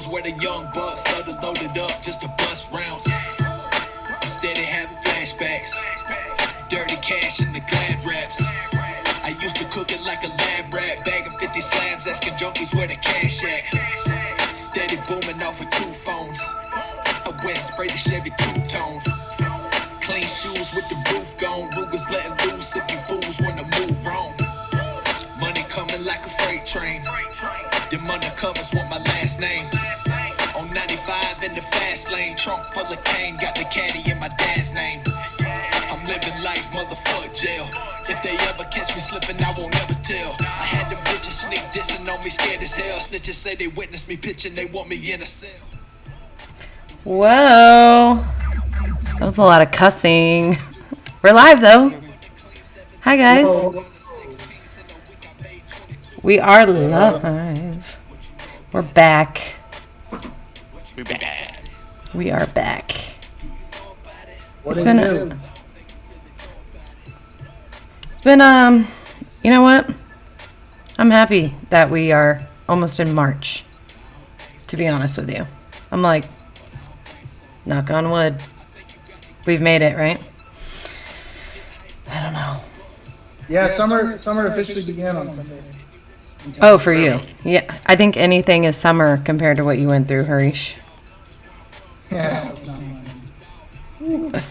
shoes where the young bucks love to load it up just to bust rounds. Instead of having flashbacks, dirty cash in the glad wraps. I used to cook it like a lab rat, bagging 50 slabs, asking junkies where the cash at. Steady booming off of 2 phones. I went and sprayed the Chevy two-tone. Clean shoes with the roof gone. Ruger's letting loose if you fools wanna move wrong. Money coming like a freight train. Them undercovers want my last name. On 95 in the fast lane, trunk full of cane, got the caddy in my dad's name. I'm living life, motherfuck jail. If they ever catch me slipping, I won't ever tell. I had them bitches sneak dissing on me, scared as hell. Snitches say they witnessed me pitching, they want me in a cell. Whoa. That was a lot of cussing. We're live though. Hi guys. Whoa. We are live. We're back. We're back. We are back. What It's did been you do? It's been you know what? I'm happy that we are almost in March. To be honest with you. I'm like, knock on wood. We've made it, right? I don't know. Yeah, summer officially began on Sunday. Oh, for you. Yeah, I think anything is summer compared to what you went through, Harish. Yeah, it's not fun.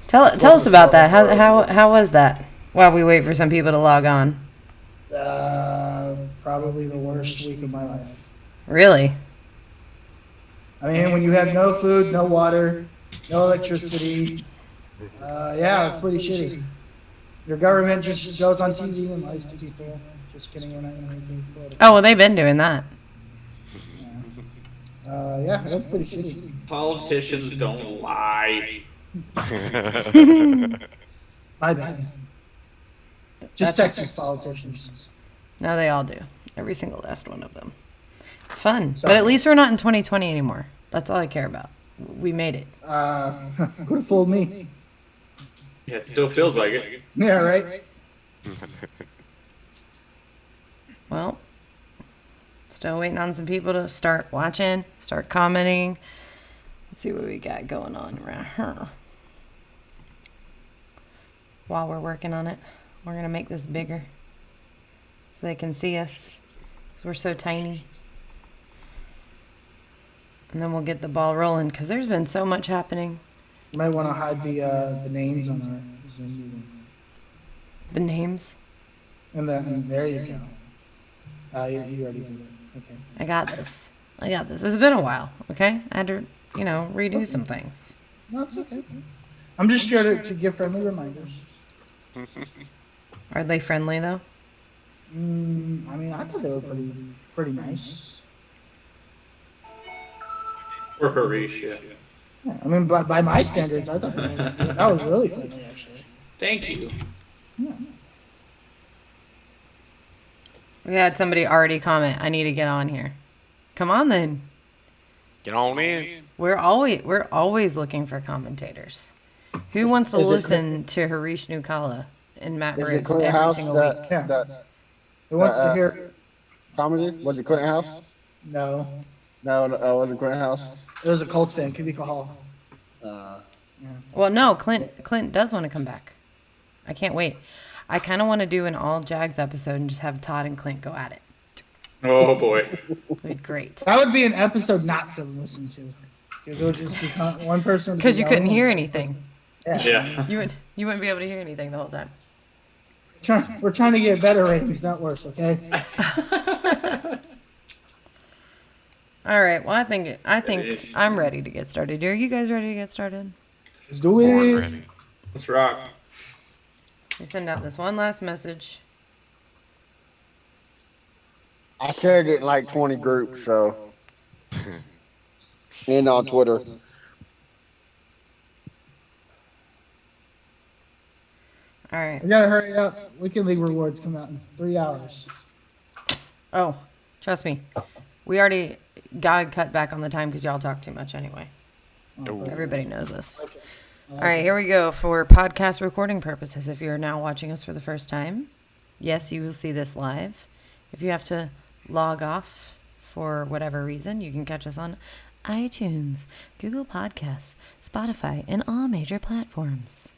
Tell us about that. How was that? While we wait for some people to log on. Probably the worst week of my life. Really? I mean, when you have no food, no water, no electricity, yeah, it's pretty shitty. Your government just goes on TV and lies to people. Just kidding, we're not going to make things political. Oh, well, they've been doing that. Yeah, that's pretty shitty. Politicians don't lie. My bad. Just Texas politicians. No, they all do. Every single last one of them. It's fun. But at least we're not in 2020 anymore. That's all I care about. We made it. Could have fooled me. Yeah, it still feels like it. Yeah, right? Well, still waiting on some people to start watching, start commenting. Let's see what we got going on around here. While we're working on it, we're going to make this bigger so they can see us because we're so tiny. And then we'll get the ball rolling because there's been so much happening. You might want to hide the names on our Zoom meeting. The names. And there you go. You already did it. Okay. I got this. It's been a while, okay? I had to, redo some things. No, it's okay. I'm just here to give friendly reminders. Are they friendly, though? I mean, I thought they were pretty nice. Or Harish, yeah. Yeah, I mean, by my standards, I thought that was really friendly, actually. Thank you. Yeah. We had somebody already comment, I need to get on here. Come on, then. Get on in. We're always looking for commentators. Who wants to listen to Harish Nukala and Matt Is it Briggs Clinton every House single week? that Who wants to hear? comedy? Was it Clinton House? No. No, it wasn't Clinton House. It was a Colts fan, Kibika Hall. Well, no, Clint does want to come back. I can't wait. I kind of want to do an all Jags episode and just have Todd and Clint go at it. Oh boy. It'd be great. That would be an episode not to listen to. Because it would just be one person. Because you couldn't hear anything. Yeah. You wouldn't be able to hear anything the whole time. We're trying to get better ratings, not worse, okay? All right. Well, I think I'm ready to get started. Are you guys ready to get started? Let's do it. Ready. Let's rock. We send out this one last message. I shared it in like 20 groups, so. And on Twitter. All right. We gotta hurry up. Weekend League rewards come out in 3 hours. Oh, trust me. We already got to cut back on the time because y'all talk too much anyway. Everybody knows this. Okay. All right, here we go. For podcast recording purposes, if you're now watching us for the first time, yes, you will see this live. If you have to log off, for whatever reason, you can catch us on iTunes, Google Podcasts, Spotify, and all major platforms.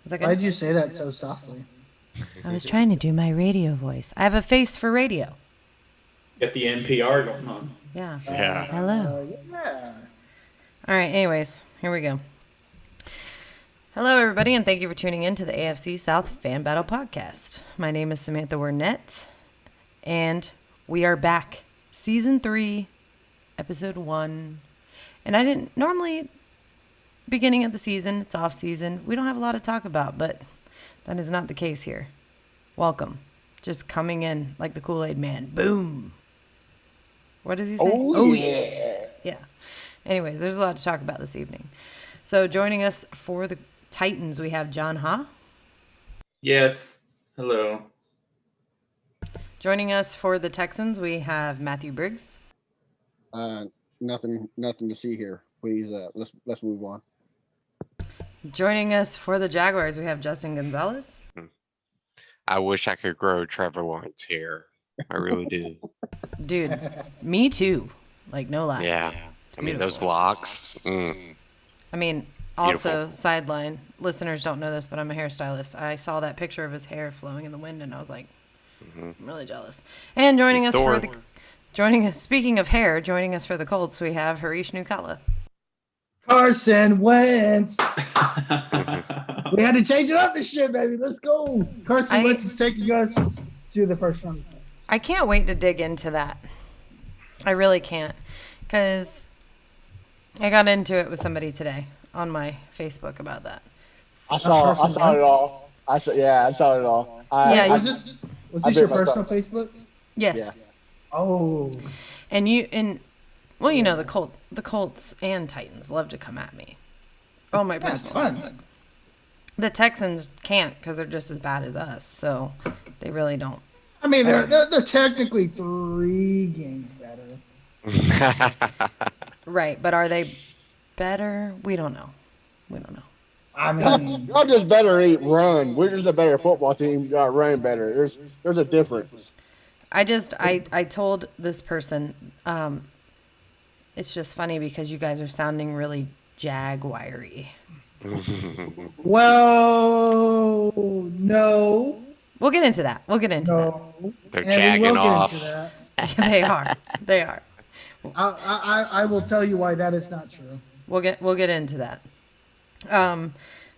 Was that good? Why'd you say that so softly? I was trying to do my radio voice. I have a face for radio. Got the NPR going on. Yeah. Yeah. Hello. Yeah. All right, anyways, here we go. Hello, everybody, and thank you for tuning in to the AFC South Fan Battle Podcast. My name is Samantha Wernett, and we are back. Season 3, Episode 1. And I didn't normally, beginning of the season, it's off season, we don't have a lot to talk about, but that is not the case here. Welcome. Just coming in like the Kool-Aid man. Boom. What does he say? Oh, yeah. Yeah. Anyways, there's a lot to talk about this evening. So joining us for the Titans, we have John Ha. Yes. Hello. Joining us for the Texans, we have Matthew Briggs. Nothing to see here. Please, let's move on. Joining us for the Jaguars, we have Justin Gonzalez. I wish I could grow Trevor Lawrence hair. I really do. Dude, me too. Like, no lie. Yeah. It's I mean, those beautiful. locks. I mean, also, Beautiful. sideline, listeners don't know this, but I'm a hairstylist. I saw that picture of his hair flowing in the wind, and I was like, I'm really jealous. And joining us for the... Speaking of hair, joining us for the Colts, we have Harish Nukala. Carson Wentz. We had to change it up this year, baby. Let's go. Carson Wentz is taking us to the first round. I can't wait to dig into that. I really can't. Because I got into it with somebody today on my Facebook about that. I saw it all. I saw it all. Yeah, Was this I your bet personal myself. Facebook? Yes. Yeah. Oh. And you know the Colts and Titans love to come at me. Oh, my That's personal. fun. The Texans can't because they're just as bad as us. So they really don't. I mean, they're technically 3 games better. Right, but are they better? We don't know. I mean, Y'all just better run. We're just a better football team. Y'all run better. There's a difference. I told this person, it's just funny because you guys are sounding really Jaguar-y. well, no. We'll get into that. No. They're And we jagging will off. get into that. They are. I will tell you why that is not true. We'll get into that.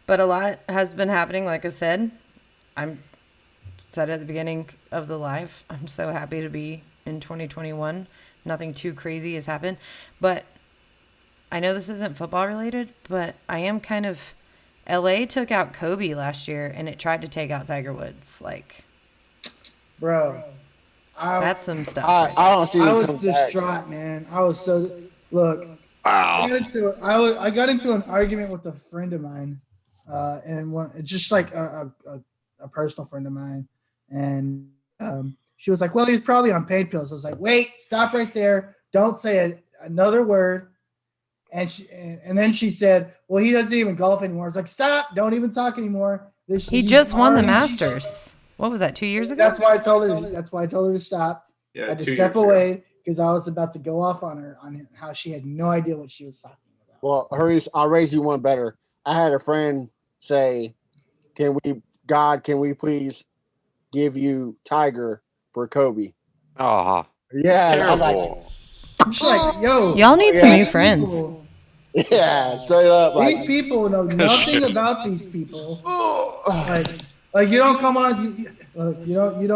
But a lot has been happening. Like I said, I'm said at the beginning of the live, I'm so happy to be in 2021. Nothing too crazy has happened, but I know this isn't football related, but I am kind of, LA took out Kobe last year and it tried to take out Tiger Woods. Like, Bro. that's some stuff. I right don't see. I it was come back. distraught, man. I was so look. Wow. I got into an argument with a friend of mine, and just like a personal friend of mine, and she was like, "Well, he's probably on pain pills." I was like, "Wait, stop right there! Don't say another word." And then she said, "Well, he doesn't even golf anymore." I was like, "Stop! Don't even talk anymore." He just won the Masters. What was that, 2 years ago? That's why I told her to stop. Yeah, I had to 2 step years ago. away because I was about to go off on her on how she had no idea what she was talking about. Well, Hurry, I'll raise you one better. I had a friend say, can we please give you Tiger for Kobe?" Oh, Yeah, it's I'm like, terrible. I'm just like, yo, Y'all need some Yeah. new friends. people- yeah, straight up. Like, These people know nothing about these people. Like you don't come on. You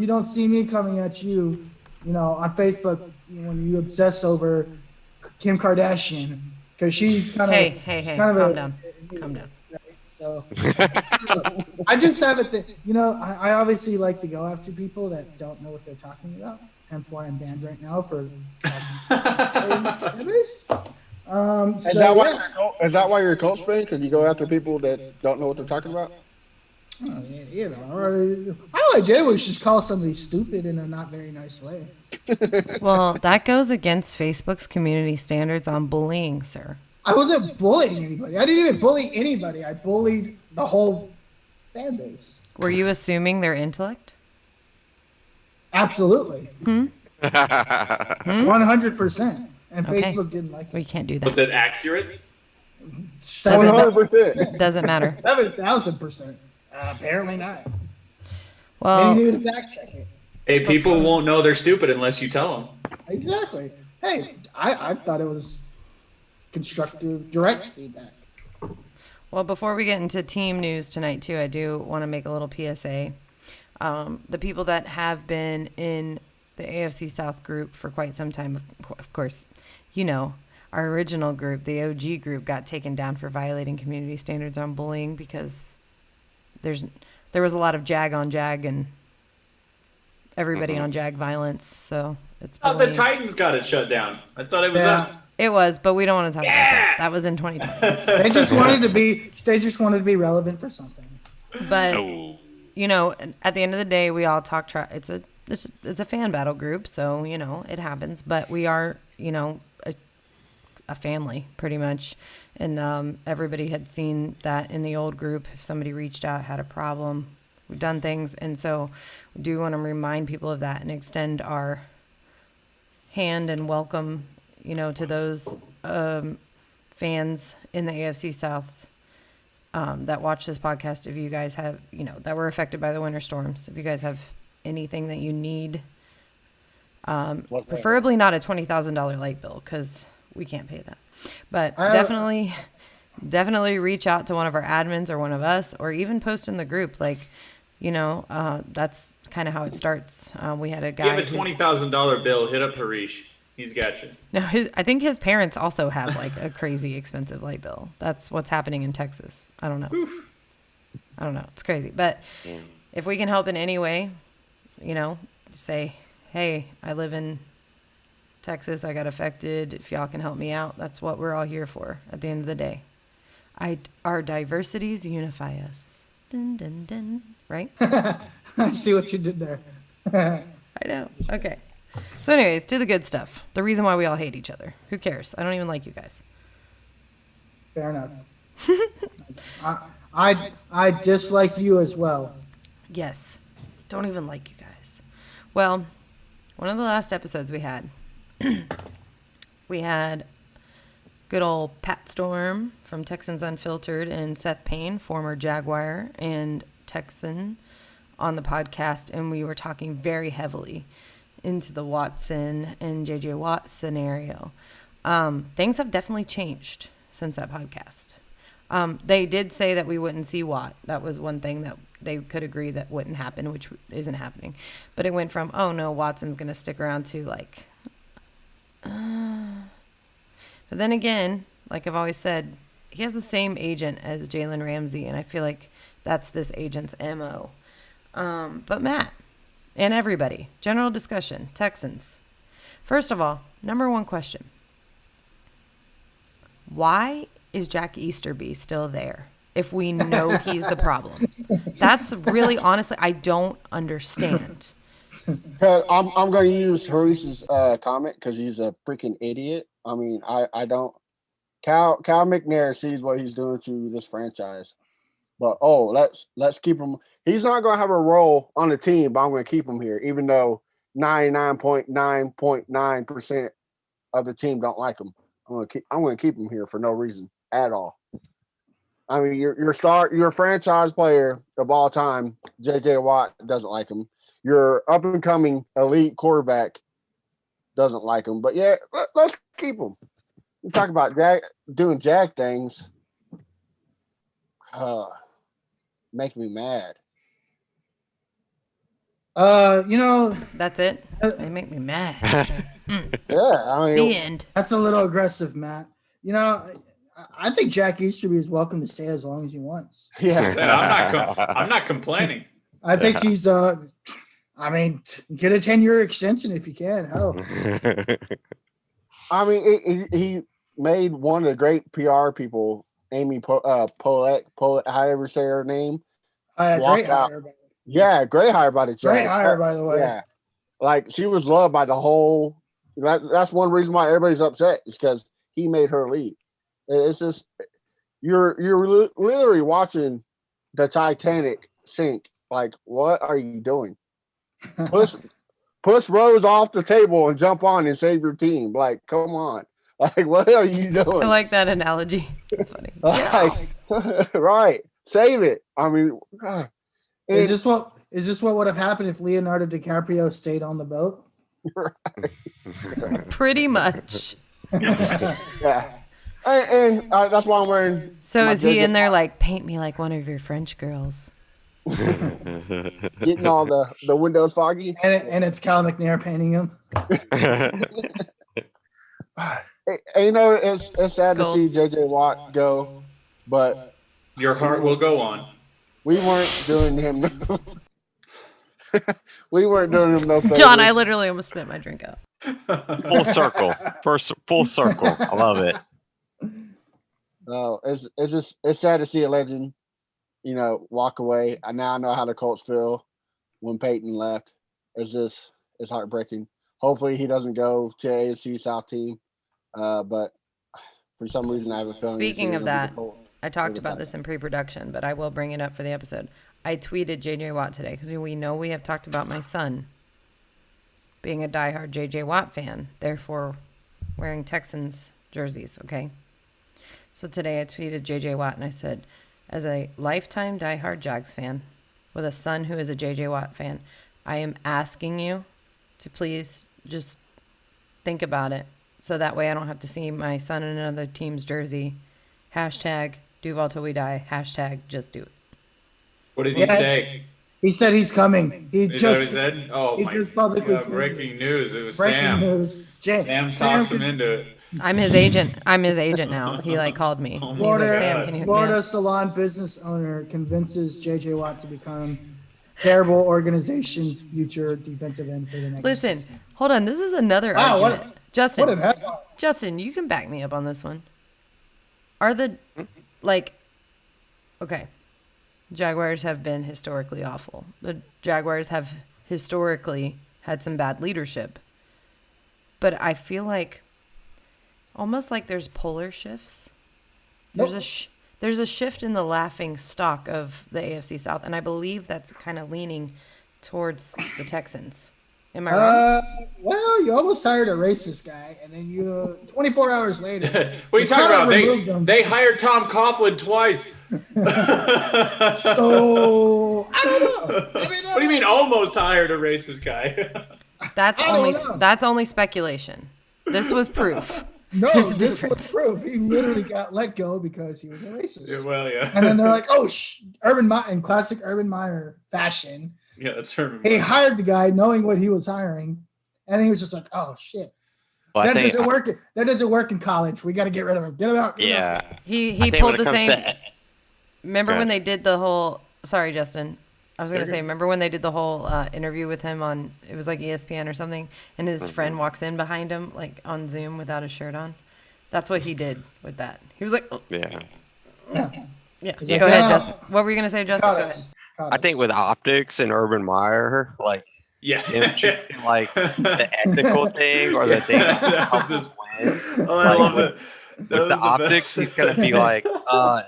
don't see me coming at you. You know, on Facebook when you obsess over Kim Kardashian because she's kind of Hey, calm down. So I just have a thing. You know, I obviously like to go after people that don't know what they're talking about. Hence why I'm banned right now for. is that why you're a Colts fan? Because you go after people that don't know what they're talking about? Oh, yeah, you know, all I did was just call somebody stupid in a not very nice way. Well, that goes against Facebook's community standards on bullying, sir. I wasn't bullying anybody. I didn't even bully anybody. I bullied the whole fan base. Were you assuming their intellect? Absolutely. Hmm? 100%. And Okay. Facebook didn't like We it. can't do Was that. it accurate? 100%. Doesn't matter. 7,000%. Apparently not. They Well, need to fact check it. Hey, people won't know they're stupid unless you tell them. Exactly. Hey, I thought it was constructive, direct feedback. well, before we get into team news tonight, too, I do want to make a little PSA. The people that have been in the AFC South group for quite some time, of course, you know, our original group, the OG group, got taken down for violating community standards on bullying because there was a lot of jag on jag and everybody on jag violence. So it's Oh, the bullying. Titans got it shut down. I thought it was Yeah. us. It was, but we don't want to talk about that. That was in 2020. They just wanted to be relevant for something. But Oh. you know, at the end of the day, we all talk. It's a fan battle group, so you know it happens. But we are, you know, a family pretty much, and everybody had seen that in the old group. If somebody reached out, had a problem, we've done things, and so we do want to remind people of that and extend our hand and welcome, you know, to those fans in the AFC South that watch this podcast. If you guys have, you know, that were affected by the winter storms, if you guys have anything that you need, preferably not a $20,000 light bill because we can't pay that. But definitely reach out to one of our admins or one of us, or even post in the group. Like, you know, that's kind of how it starts. We had a guy. Give a $20,000 bill. Hit up Harish. He's got you. No, I think his parents also have like a crazy expensive light bill. That's what's happening in Texas. I don't know. I don't know. It's crazy. But if we can help in any way, you know, say, hey, I live in Texas. I got affected. If y'all can help me out, that's what we're all here for at the end of the day. Our diversities unify us. Dun, dun, dun. Right? I see what you did there. I know. Okay. So anyways, to the good stuff. The reason why we all hate each other. Who cares? I don't even like you guys. Fair enough. I dislike you as well. Yes. Don't even like you guys. Well, one of the last episodes we had, we had good old Pat Storm from Texans Unfiltered and Seth Payne, former Jaguar and Texan, on the podcast, and we were talking very heavily into the Watson and JJ Watt scenario. Things have definitely changed since that podcast. They did say that we wouldn't see Watt. That was one thing that they could agree that wouldn't happen, which isn't happening. But it went from, oh no, Watson's going to stick around, to like, but then again, like I've always said, he has the same agent as Jalen Ramsey, and I feel like that's this agent's MO. But Matt and everybody, general discussion, Texans. First of all, number one question. Why is Jack Easterby still there if we know he's the problem? That's really, honestly, I don't understand. I'm going to use Harish's comment because he's a freaking idiot. I mean, I don't. Cal McNair sees what he's doing to this franchise, but let's keep him. He's not going to have a role on the team, but I'm going to keep him here, even though 99.9% of the team don't like him. I'm going to keep him here for no reason at all. I mean, your franchise player of all time, JJ Watt, doesn't like him. Your up and coming elite quarterback doesn't like him. But yeah, let's keep him. You talk about doing Jag things. Make me mad. You know, That's it. They make me mad. Yeah, I mean, The end. that's a little aggressive, Matt. You know, I think Jack Easterby is welcome to stay as long as he wants. yeah. I'm not complaining. I think he's I mean, get a 10-year extension if you can. Hell, I mean, he made one of the great PR people, Amy Polet, however say her name. Walk great out. hire. By the way. Yeah, great hire by the Great Jags. hire, by the way. Yeah, like she was loved by the whole. That's one reason why everybody's upset is because he made her leave. It's just you're literally watching the Titanic sink. Like, what are you doing? push Rose off the table and jump on and save your team. Like, come on. Like, what are you doing? I like that analogy. That's funny. Like, right. Save it. I mean, God. Is this what would have happened if Leonardo DiCaprio stayed on the boat? Pretty much. Yeah. And that's why I'm wearing. So my is he JJ in there like, paint me like one of your French girls? getting all the windows foggy. And it's Cal McNair painting him. You know, it's sad to gold. see JJ Watt go, but Your heart will go on. we weren't doing him. We weren't doing him no favors. John, I literally almost spit my drink out. Full circle. First, full circle. I love it. It's sad to see a legend, you know, walk away. I now know how the Colts feel when Peyton left. It's heartbreaking. Hopefully he doesn't go to AFC South team. But for some reason I have a feeling. Speaking of that, I talked Maybe about that. this in pre-production, but I will bring it up for the episode. I tweeted JJ Watt today because we know we have talked about my son being a diehard JJ Watt fan, therefore wearing Texans jerseys, okay? So today I tweeted JJ Watt and I said, as a lifetime diehard Jags fan with a son who is a JJ Watt fan, I am asking you to please just think about it so that way I don't have to see my son in another team's jersey. Hashtag Duval till we die. Hashtag just do it. What did he Yeah. say? He said he's coming. He Is that what he just said? Oh he my just publicly God, tweeted. breaking news. It was breaking Sam. news. Sam talks him into it. I'm his agent. I'm his agent now. He like called me. Oh He's my like, Florida, Sam, can you hook me Florida up?" salon business owner convinces JJ Watt to become terrible organization's future defensive end for the next Listen, season. hold on. This is another Wow, what- argument. Justin, What an head- Justin, you can back me up on this one. Are the like okay. Jaguars have been historically awful. The Jaguars have historically had some bad leadership. But I feel like almost like there's polar shifts. There's Nope. there's a shift in the laughing stock of the AFC South, and I believe that's kind of leaning towards the Texans. Am I wrong? Well, you almost hired a racist guy, and then you 24 hours later. What are you talking about? removed him. They hired Tom Coughlin twice. So I don't know. What do you mean almost hired a racist guy? That's I don't only know. that's only speculation. This was proof. No, There's a this difference. was proof. He literally got let go because he was a racist. Yeah, well, yeah. And then they're like, "Oh, Urban Meyer," in classic Urban Meyer fashion. Yeah, that's her. He hired the guy knowing what he was hiring, and he was just like, "Oh shit, Well, I that think, doesn't work. That doesn't work in college. We got to get rid of him. Get him out." Get him out." yeah. He I think pulled when the it comes same. to- Remember Go when ahead. they did the whole? Sorry, Justin. I was gonna Okay. say. Remember when they did the whole interview with him on? It was like ESPN or something, and his friend walks in behind him like on Zoom without a shirt on. That's what he did with that. He was like, oh, Yeah. yeah. He's Go like, ahead, "Yeah." Justin. What were you gonna say, Justin? Caught Go ahead. us. Caught I think us. with optics and Urban Meyer, like Yeah. him choosing, like the ethical thing or the thing that That helps was us win. Oh, I Like, love with- it. That With was the the optics, best. he's gonna be like,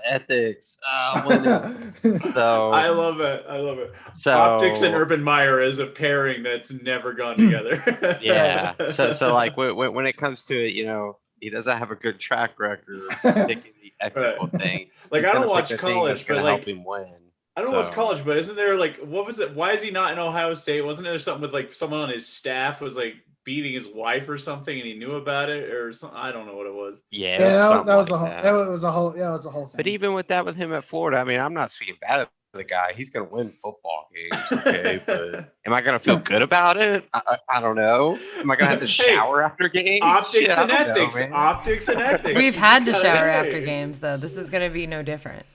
ethics, winning. So, I love it. I love it. so Optics and Urban Meyer is a pairing that's never gone together. yeah. So like when it comes to it, you know, he doesn't have a good track record of picking the ethical thing. Like, He's I don't gonna watch pick the thing college, that's gonna but, help like, him win. I don't So- watch college, but isn't there like what was it? Why is he not in Ohio State? Wasn't there something with like someone on his staff was like beating his wife or something, and he knew about it or something? I don't know what it was. Yeah, Yeah, that something was a like whole. that. That was a whole. Yeah, it was a whole thing. But even with that, with him at Florida, I mean, I'm not speaking bad of the guy. He's gonna win football games, okay? But am I gonna feel good about it? I don't know. Am I gonna have to Hey, shower after games? Optics Shit, I and don't know, ethics. man. Optics and ethics. We've You had just to gotta- shower hey, after games, though. This is gonna be no different.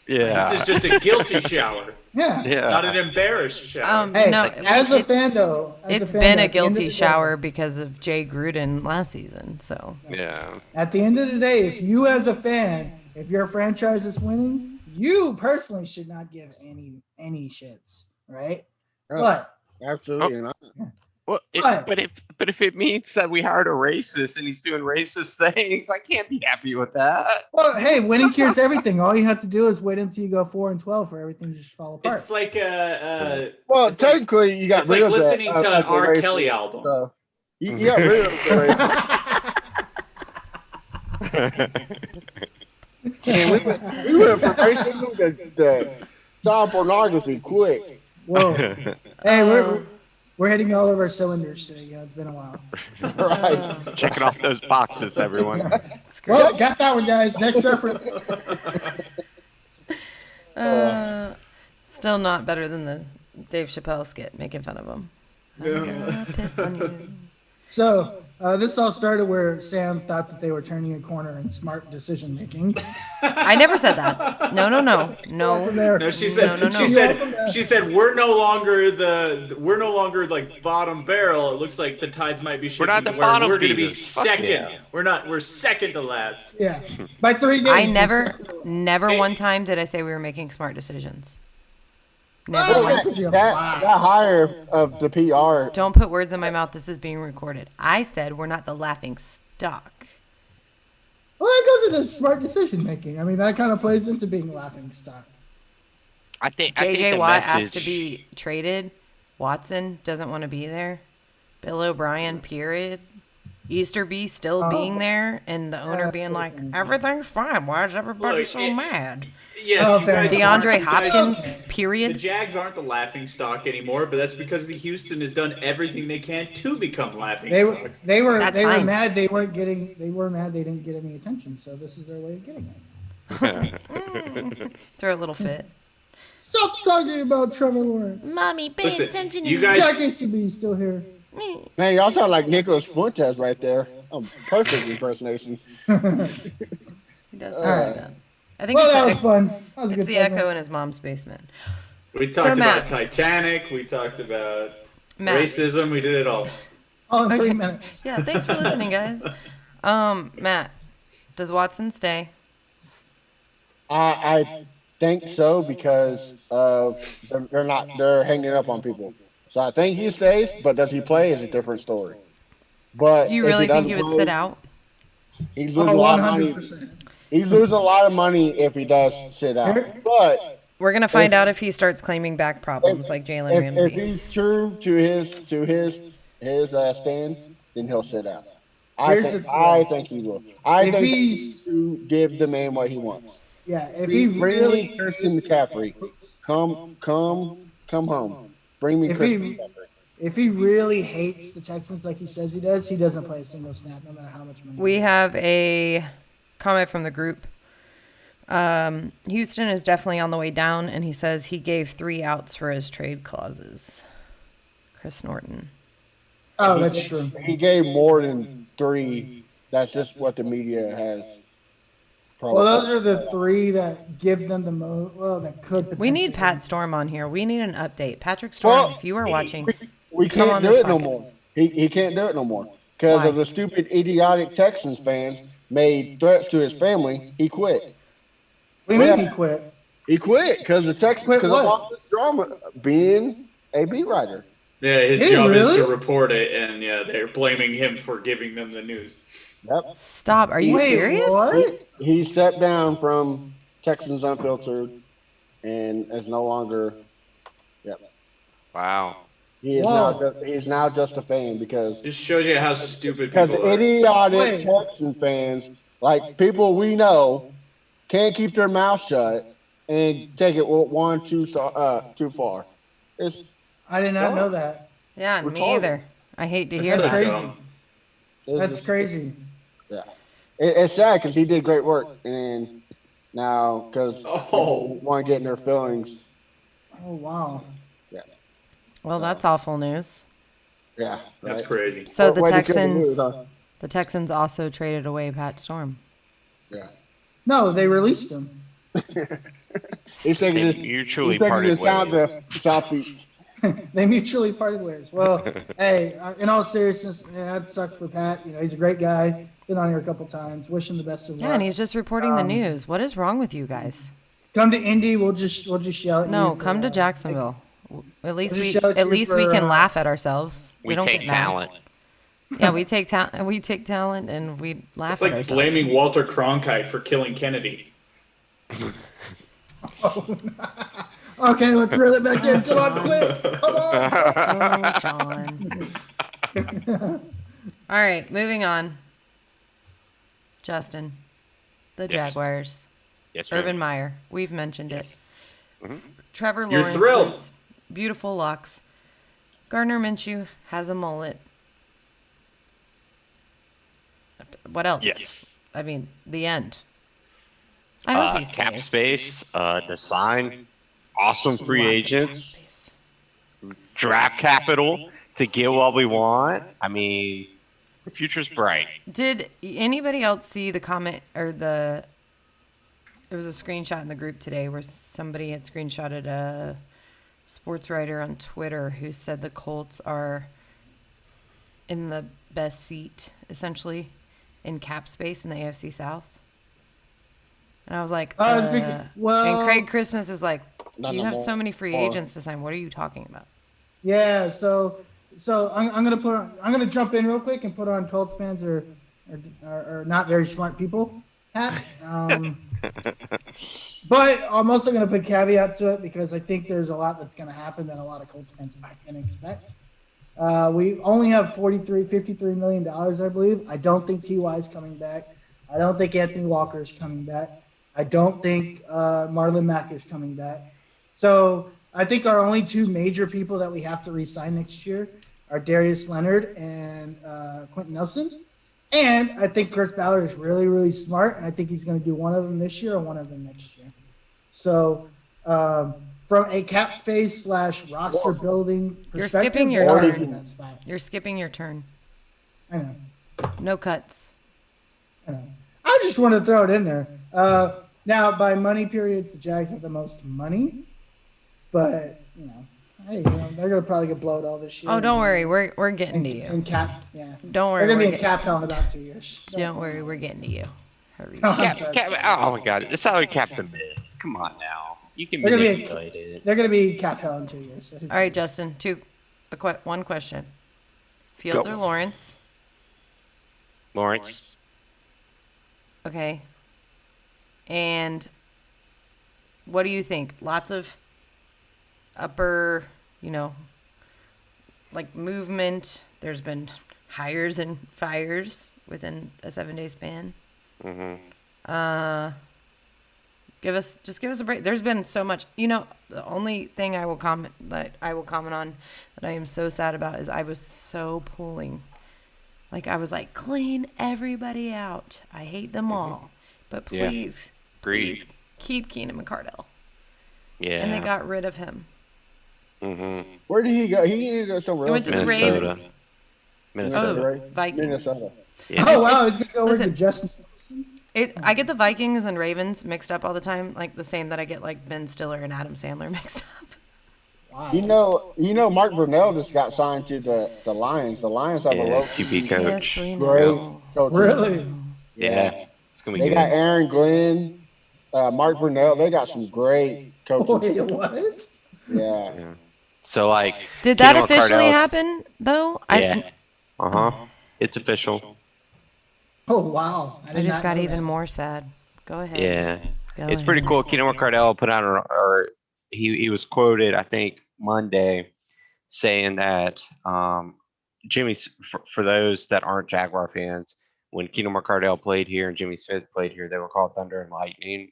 Yeah, This is just a guilty shower, yeah. yeah. not an embarrassed shower. Hey, No, as a it's- fan though, as It's fan, been though, a at the end of guilty the day- shower because of Jay Gruden last season. So Yeah. At the end of the day, if you as a fan, if your franchise is winning, you personally should not give any shits, right? Yeah. But Absolutely. And Well, What? but if it means that we hired a racist and he's doing racist things, I can't be happy with that. Well, hey, winning cures everything. All you have to do is wait until you go 4-12 for everything to just fall apart. It's like Well, it's like- technically, you got it's rid like of listening that, to of an the R. racist Kelly album. stuff. You got rid of the racist. Man, we went from racism to child pornography quick. Whoa. Hey, we're hitting all of our cylinders today. Yeah, it's been a while. Right. Checking off those boxes, everyone. Screw Well, got that one, guys. Next reference. Still not better than the Dave Chappelle skit making fun of him. I'm gonna piss on you. So this all started where Sam thought that they were turning a corner in smart decision making. I never said that. No. From there, No, she said. No. She said we're no longer like bottom barrel. It looks like the tides might be shifting. not the to where bottom We're going to be feeders. Fuck second. yeah. We're second to last. yeah, by 3 games. I we're never Hey. one time did I say we were making smart decisions. Oh, Never that's once. what you That have. higher of the PR. Don't put words in my mouth. This is being recorded. I said we're not the laughing stock. Well, that goes into smart decision making. I mean, that kind of plays into being laughing stock. I think JJ the Watt asked message- to be traded. Watson doesn't want to be there. Bill O'Brien, period. Easterby still being there, and the owner that's being like, crazy. everything's fine. Why is everybody Look, so it- mad? Yes, Oh, you fair guys enough. aren't- DeAndre you guys- Hopkins, The period. Jags aren't the laughing stock anymore, but that's because the Houston has done everything they can to become laughing They were stocks. they were That's they were fine. mad they weren't getting they were mad they didn't get any attention. So this is their way of getting it. Throw a little fit. Stop talking about Trevor Lawrence. Mommy, pay Listen, attention. you guys. Jack ACB is still here. Man, y'all sound like Nicholas Fuentes right there. Perfect impersonation. He does sound like that. I think Well, it's, that the, was fun. That was a it's good the segment. echo in his mom's basement. We talked Matt. about Titanic. We talked about Matt. racism. We did it all. All in 3 Okay. minutes. Yeah, thanks for listening, guys. Matt, does Watson stay? I think so because they're hanging up on people. So I think he stays, but does he play is a different story. But You if really think doesn't he would play, sit out? He's Oh, losing a lot of money. 100%. He's losing a lot of money if he does sit out. But We're gonna find out if he starts claiming back problems like Jalen if Ramsey. he's true to his stand, then he'll sit out. Here's I think he will. I If think he's- to give the man what he wants. Yeah, if he Bring really me Christian McCaffrey. Come home. Bring me If Christian he- McCaffrey. if he really hates the Texans like he says he does, he doesn't play a single snap no matter how much money. We have a comment from the group. Houston is definitely on the way down, and he says he gave 3 outs for his trade clauses. Chris Norton. Oh, that's true. He gave more than 3. That's just what the media has. Well, those are the 3 that give them the most. Well, that could. We need potentially- Pat Storm on here. We need an update. Patrick Storm, Well, if you are watching, We Come on can't do this it no podcast. more. He can't do it no more because Why? of the stupid, idiotic Texans fans made threats to his family. He quit. What do you mean Yeah. he quit? He quit because the Texans Quit because of what? all this drama being a beat writer. Yeah, his Did he job is to really? report it, and yeah, they're blaming him for giving them the news. Yep. stop. Are you Wait, serious? what? He stepped down from Texans Unfiltered and is no longer. Yep. Wow. He is Whoa. he's now just a fan because Just shows you how stupid because people are. idiotic Wait. Texan fans like people we know can't keep their mouth shut and take it too far. It's I did not know that. Yeah, me Retarded. either. I hate to That's hear That's so that. crazy. dumb. That's just- crazy. Yeah, it's sad because he did great work, and now because Oh. want to get in their feelings. Oh wow. Well, that's awful news. Yeah, That's right? crazy. So What the way to kill the Texans, news, huh? the Texans also traded away Pat Storm. Yeah, No, they released him. he's taking They his mutually he's taking parted his time ways. to stop the. They mutually parted ways. Well, hey, in all seriousness, yeah, that sucks for Pat. You know, he's a great guy. Been on here a couple times. Wish him the best of luck. Yeah, and he's just reporting the news. What is wrong with you guys? Come to Indy. We'll just yell at you. No, for, come to Jacksonville. At least Just we shout at you least we for, can laugh at ourselves. We don't take get mad. talent. Yeah, we take talent. We take talent, and we laugh It's at like ourselves. blaming Walter Cronkite for killing Kennedy. Okay, let's reel it back in. Come on, quick. Come on. Oh, John. All right, moving on. Justin, the Yes. Jaguars. Yes, ma'am. Urban Meyer. We've mentioned it. Yes. Trevor You're Lawrence's thrilled. beautiful locks. Gardner Minshew has a mullet. What else? Yes. I mean, the end. I hope he Cap stays. space, to sign awesome free Lots of cap agents, space. draft capital to get what we want. I mean, the future's bright. Did anybody else see the comment or the? It was a screenshot in the group today where somebody had screenshotted a sports writer on Twitter who said the Colts are in the best seat, essentially, in cap space in the AFC South. And I was like, well, and Craig Christmas is like, Not you no have more. so many free Or- agents to sign. What are you talking about? Yeah, so I'm gonna jump in real quick and put on Colts fans are not very smart people hat. But I'm also gonna put caveats to it because I think there's a lot that's gonna happen that a lot of Colts fans are not gonna expect. We only have $53 million, I believe. I don't think Ty is coming back. I don't think Anthony Walker is coming back. I don't think Marlon Mack is coming back. So I think our only two major people that we have to re-sign next year are Darius Leonard and Quentin Nelson. And I think Chris Ballard is really, really smart, and I think he's going to do one of them this year or one of them next year. So from a cap space / roster building You're perspective, skipping your they are turn. in that spot. You're skipping your turn. I know. No cuts. I just want to throw it in there. Now, by money periods, the Jags have the most money, but hey, they're gonna probably get blowed all this year. Oh, don't worry. We're getting to you. And cap, yeah. Don't worry. They're gonna we're be in get- cap hell in about 2 years. Don't worry. We're getting to you. Hurry. Oh, I'm Cap, sorry. oh my God, the salary cap's a myth. Come on now, you can They're gonna be- manipulate it. They're gonna be cap hell in 2 years. So who All right, cares? Justin. One question. Fields Go. or Lawrence? Lawrence, Okay. And what do you think? Lots of upper, like movement. There's been hires and fires within a 7-day span. Give us a break. There's been so much. The only thing I will comment on that I am so sad about is I was so pulling. Like I was like, clean everybody out. I hate them all, but Yeah. please Agreed. keep Keenan McCardell. yeah. And they got rid of him. Where did he go? He needed to go somewhere He else. went to the Minnesota. Ravens. Minnesota. Oh, right? Vikings. Minnesota. Yeah. Oh wow, he's gonna go over to listen. Justin. I get the Vikings and Ravens mixed up all the time, like the same that I get like Ben Stiller and Adam Sandler mixed up. Wow. Mark Brunell just got signed to the Lions. The Lions have a Yeah, low QB coach. Yes, we great know. coach. Really? Yeah, it's gonna be They good. got Aaron Glenn, Mark Brunell. They got some great coaches. Wait, what? Yeah. So like, Did that Keenan officially McCardell's- happen though? Yeah. It's official. Oh wow! I did just not got know even that. more sad. Go ahead. Yeah. Go It's pretty ahead. cool. Keenan McCardell put out, or he was quoted, I think Monday, saying that Jimmy, for those that aren't Jaguar fans, when Keenan McCardell played here and Jimmy Smith played here, they were called Thunder and Lightning.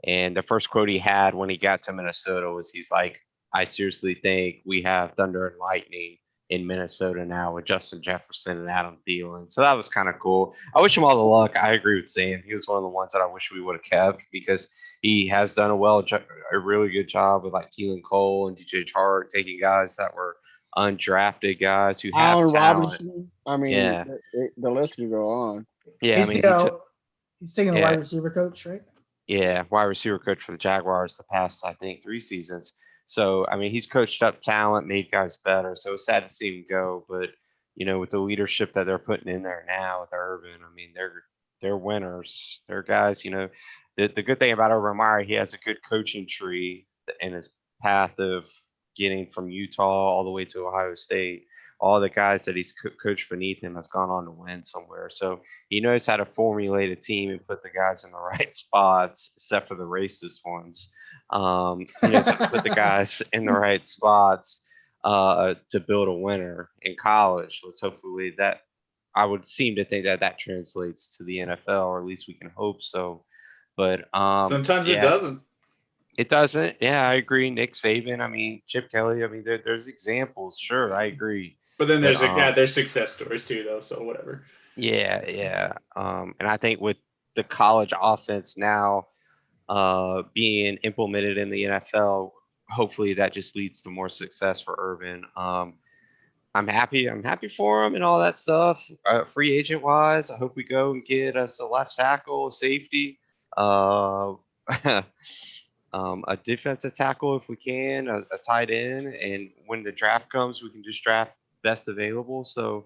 And the first quote he had when he got to Minnesota was, he's like, I seriously think we have Thunder and Lightning in Minnesota now with Justin Jefferson and Adam Thielen. So that was kind of cool. I wish him all the luck. I agree with Sam. He was one of the ones that I wish we would have kept because he has done a really good job with like Keelan Cole and DJ Chark, taking guys that were undrafted guys who have Allen talent. Robinson. I mean, Yeah. the list could go on. Yeah, He's, I mean, he's taking the yeah. wide receiver coach, right? yeah, wide receiver coach for the Jaguars the past, I think, 3 seasons. So, I mean, he's coached up talent, made guys better. So it's sad to see him go. But, with the leadership that they're putting in there now with Urban, I mean, they're winners. They're guys, the good thing about Urban Meyer, he has a good coaching tree in his path of getting from Utah all the way to Ohio State. All the guys that he's coached beneath him has gone on to win somewhere. So he knows how to formulate a team and put the guys in the right spots, except for the racist ones. He knows how to put the guys in the right spots to build a winner in college. Let's hopefully that I would seem to think that that translates to the NFL, or at least we can hope so. But Sometimes it yeah, doesn't. it doesn't. Yeah, I agree. Nick Saban. I mean, Chip Kelly. I mean, there's examples. Sure, I agree. But then there's But, there's success stories too, though. So whatever. Yeah, yeah. And I think with the college offense now being implemented in the NFL, hopefully that just leads to more success for Urban. I'm happy. I'm happy for him and all that stuff. Free agent wise, I hope we go and get us a left tackle, a safety, a defensive tackle if we can, a tight end, and when the draft comes, we can just draft best available. So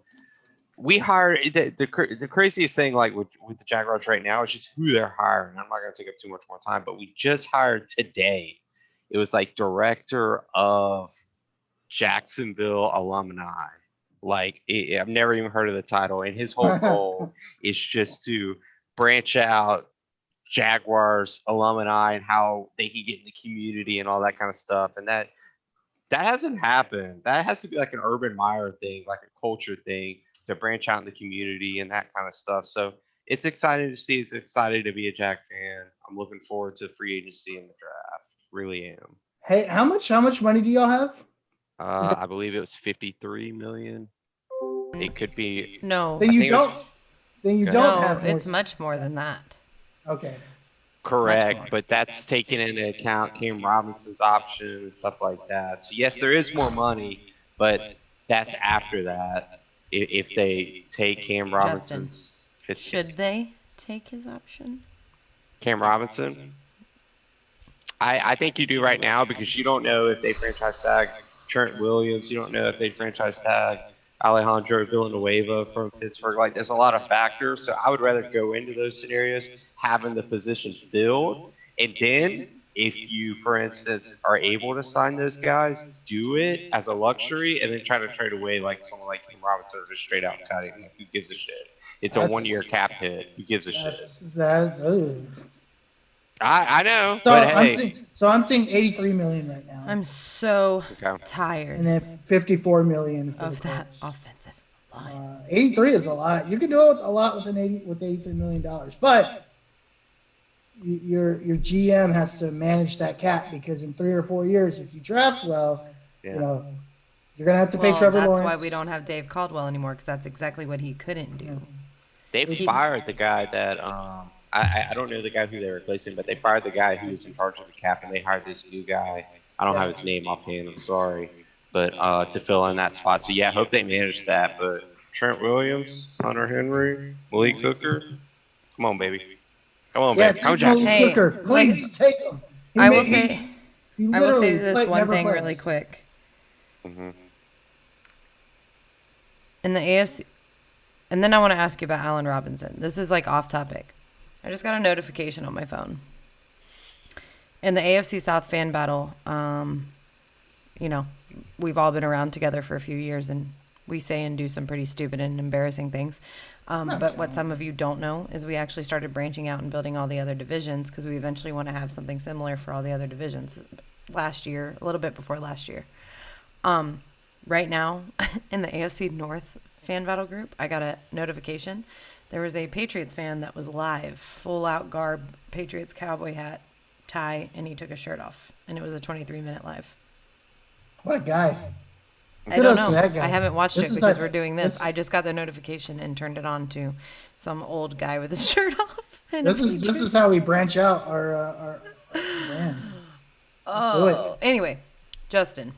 we hire the craziest thing, like with the Jaguars right now, is just who they're hiring. I'm not going to take up too much more time, but we just hired today. It was like director of Jacksonville alumni. Like I've never even heard of the title, and his whole goal is just to branch out Jaguars alumni and how they can get in the community and all that kind of stuff. And that hasn't happened. That has to be like an Urban Meyer thing, like a culture thing, to branch out in the community and that kind of stuff. So it's exciting to see. It's exciting to be a Jag fan. I'm looking forward to free agency in the draft. Really am. Hey, how much money do y'all have? I believe it was 53 million. It could be. No, Then I you think it was- don't. Then you Go don't no, have. more- it's much more than that. Okay. Correct, more. but that's taking into account Cam Robinson's option and stuff like that. So yes, there is more money, but that's after that. If they take Cam Robinson's fifth, Should they take his option? Cam Robinson, I think you do right now, because you don't know if they franchise tag Trent Williams. You don't know if they franchise tag Alejandro Villanueva from Pittsburgh. Like, there's a lot of factors. So I would rather go into those scenarios having the position filled. And then if you, for instance, are able to sign those guys, do it as a luxury, and then try to trade away like someone like Cam Robinson, or just straight out cutting. Like, who gives a shit? It's a That's- 1-year cap hit. Who gives a shit? That. I know, but hey. I'm seeing 83 million right now, I'm so Okay. tired and then 54 million for of the that Colts. offensive line. 83 is a lot. You can do a lot with $83 million, but your GM has to manage that cap, because in 3 or 4 years, if you draft well, Yeah. you know, you're gonna have to pay Well, Trevor that's Lawrence. why we don't have Dave Caldwell anymore, because that's exactly what he couldn't do. They fired the guy that I don't know the guy who they replaced him, but they fired the guy who was in charge of the cap, and they hired this new guy. I don't have his name offhand. I'm sorry, but to fill in that spot. So yeah, I hope they manage that. But Trent Williams, Hunter Henry, Malik Hooker, come on, baby, come on, Yeah, baby, take come on, Jackson. Malik Hey, Hooker, please take him. He I will may- say, he I will say literally this one never thing plays. really quick. Mhm. In the AFC, and then I want to ask you about Allen Robinson. This is like off topic. I just got a notification on my phone. In the AFC South fan battle, you know, we've all been around together for a few years, and we say and do some pretty stupid and embarrassing things. But what some of you don't know is we actually started branching out and building all the other divisions, because we eventually want to have something similar for all the other divisions. Last year, a little bit before last year. Right now, in the AFC North fan battle group, I got a notification. There was a Patriots fan that was live, full out garb, Patriots cowboy hat, tie, and he took his shirt off. And it was a 23-minute live. What a guy. I Kudos don't to know. that guy. I haven't watched This it is because like- we're doing this. this- I just got the notification and turned it on to some old guy with his shirt off. And a This is Patriots. how we branch out our brand. Oh, anyway, Justin.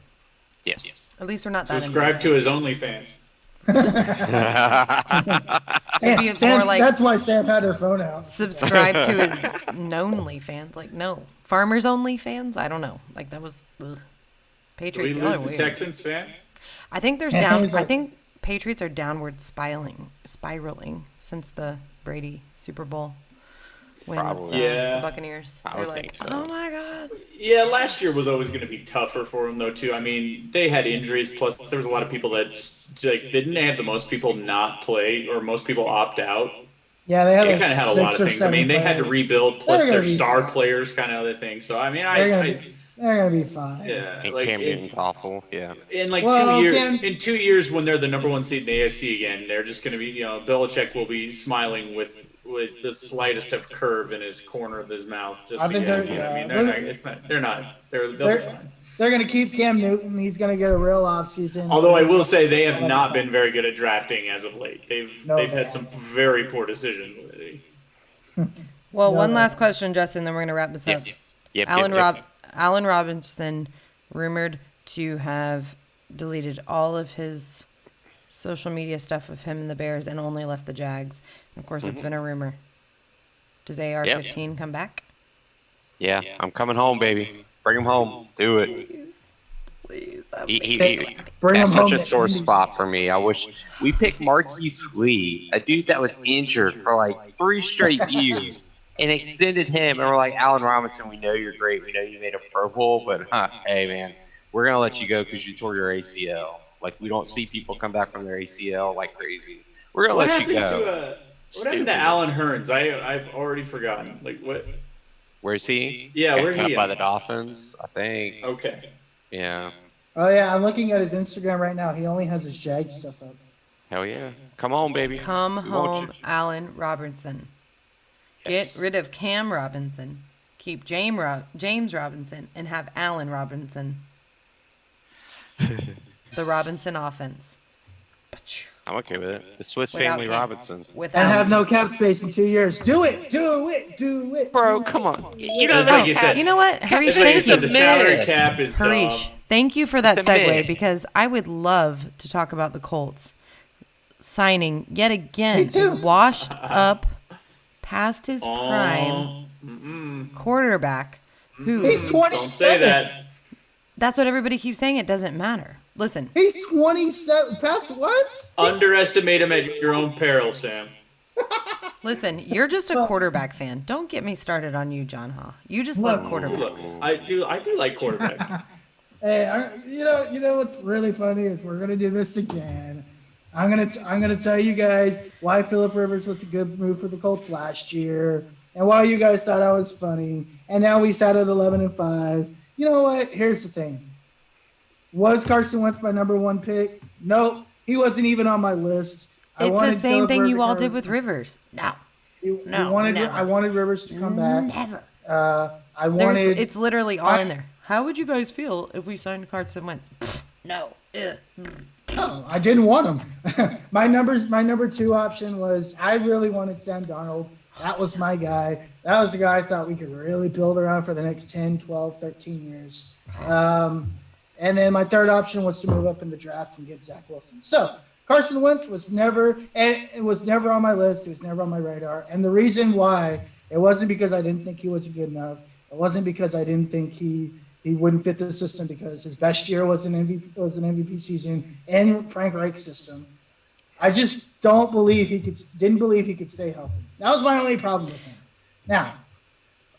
Yes. At least we're not that Subscribe to his OnlyFans. Maybe it's more like- That's why Sam had her phone out. Subscribe to his knownly fans. Like, no. Farmers only fans? I don't know. Like, that was ugh. Do we Patriots. lose y'all are the weird. Texans fan? I think there's Yeah, down. he's I like- think Patriots are downward spiraling since the Brady Super Bowl. win Probably. with Yeah. the Buccaneers. I They're would like, think so. oh my god. Yeah, last year was always going to be tougher for them though too. I mean, they had injuries. Plus, there was a lot of people that like didn't they have the most people not play or most people opt out. Yeah, they had They like kind of had a lot 6 of or things. I mean, 7 they had to players. rebuild. Plus, They're their gonna be star fine. players, kind of other things. So I mean, They're gonna be fine. yeah, And like Cam Newton's awful. Yeah. in like Well, 2 years, Cam- in 2 years when they're the number one seed in the AFC again, they're just going to be, Belichick will be smiling with the slightest of curve in his corner of his mouth. Just I to think get, they're- you know what I mean, yeah, they're they're- not. It's not. They're not. They'll be They're, fine. they're gonna keep Cam Newton. He's gonna get a real offseason. Although I will say they have not been very good at drafting as of late. No, They've they had some very poor decisions lately. Well, No, one no. last question, Justin, then we're gonna wrap this up. Yes. Yep. Allen Robinson rumored to have deleted all of his social media stuff of him and the Bears and only left the Jags. Of course, it's been a rumor. Does AR-15 come back? Yeah. I'm coming home, baby. Bring him home. Do it. Please. Bring That's him home such a to sore Indy. spot for me. I wish we picked Marquise Lee, a dude that was injured for like 3 straight years, and extended him. And we're like, Allen Robinson, we know you're great. We know you made a Pro Bowl, but hey, man, we're gonna let you go because you tore your ACL. Like we don't see people come back from their ACL like crazy. We're gonna What let happened you go. to what happened Stupid. to Alan Hearns? I've already forgotten. Like what? Where's he? Yeah, Got where cut he by at? the Dolphins, I think. Okay. Yeah. Oh yeah, I'm looking at his Instagram right now. He only has his Jag stuff up. Hell yeah. Come on, baby. Come We want home, you. Allen Robinson. Yes. Get rid of Cam Robinson. Keep James Robinson and have Allen Robinson. The Robinson offense. I'm okay with it. The Swiss Without Family Cam. Robinson. Without And have no cap space in 2 years. Do it. Do it. Do it. Bro, come on. You know It's like you said. You know what, Harish? It's like you Thank said, you. the salary Mid. cap is Harish, dumb. thank you for that It's a segue mid. because I would love to talk about the Colts signing yet Me again too. a washed up, past his prime quarterback who. He's 27. Don't say that. That's what everybody keeps saying. It doesn't matter. Listen, He's 27. Past what? Underestimate him at your own peril, Sam. listen. You're just a quarterback fan. Don't get me started on you, John Ha. You just love Look, Look, quarterbacks. I do like quarterbacks. Hey, you know what's really funny is we're gonna do this again. I'm gonna tell you guys why Phillip Rivers was a good move for the Colts last year, and why you guys thought I was funny. And now we sat at 11-5. You know what? Here's the thing. Was Carson Wentz my number 1 pick? Nope. He wasn't even on my list. I It's the wanted same Phillip thing you Rivers- all did with Rivers. No, No, never. I wanted Rivers to come back. never. I wanted. It's literally all in there. How would you guys feel if we signed Carson Wentz? Pfft, no. No, I didn't want him. My number 2 option was I really wanted Sam Darnold. That was my guy. That was the guy I thought we could really build around for the next 10, 12, 13 years. And then my 3rd option was to move up in the draft and get Zach Wilson. So Carson Wentz was never on my list. It was never on my radar. And the reason why, it wasn't because I didn't think he was good enough. It wasn't because I didn't think he wouldn't fit the system, because his best year was an MVP season in Frank Reich's system. I just didn't believe he could stay healthy. That was my only problem with him. Now,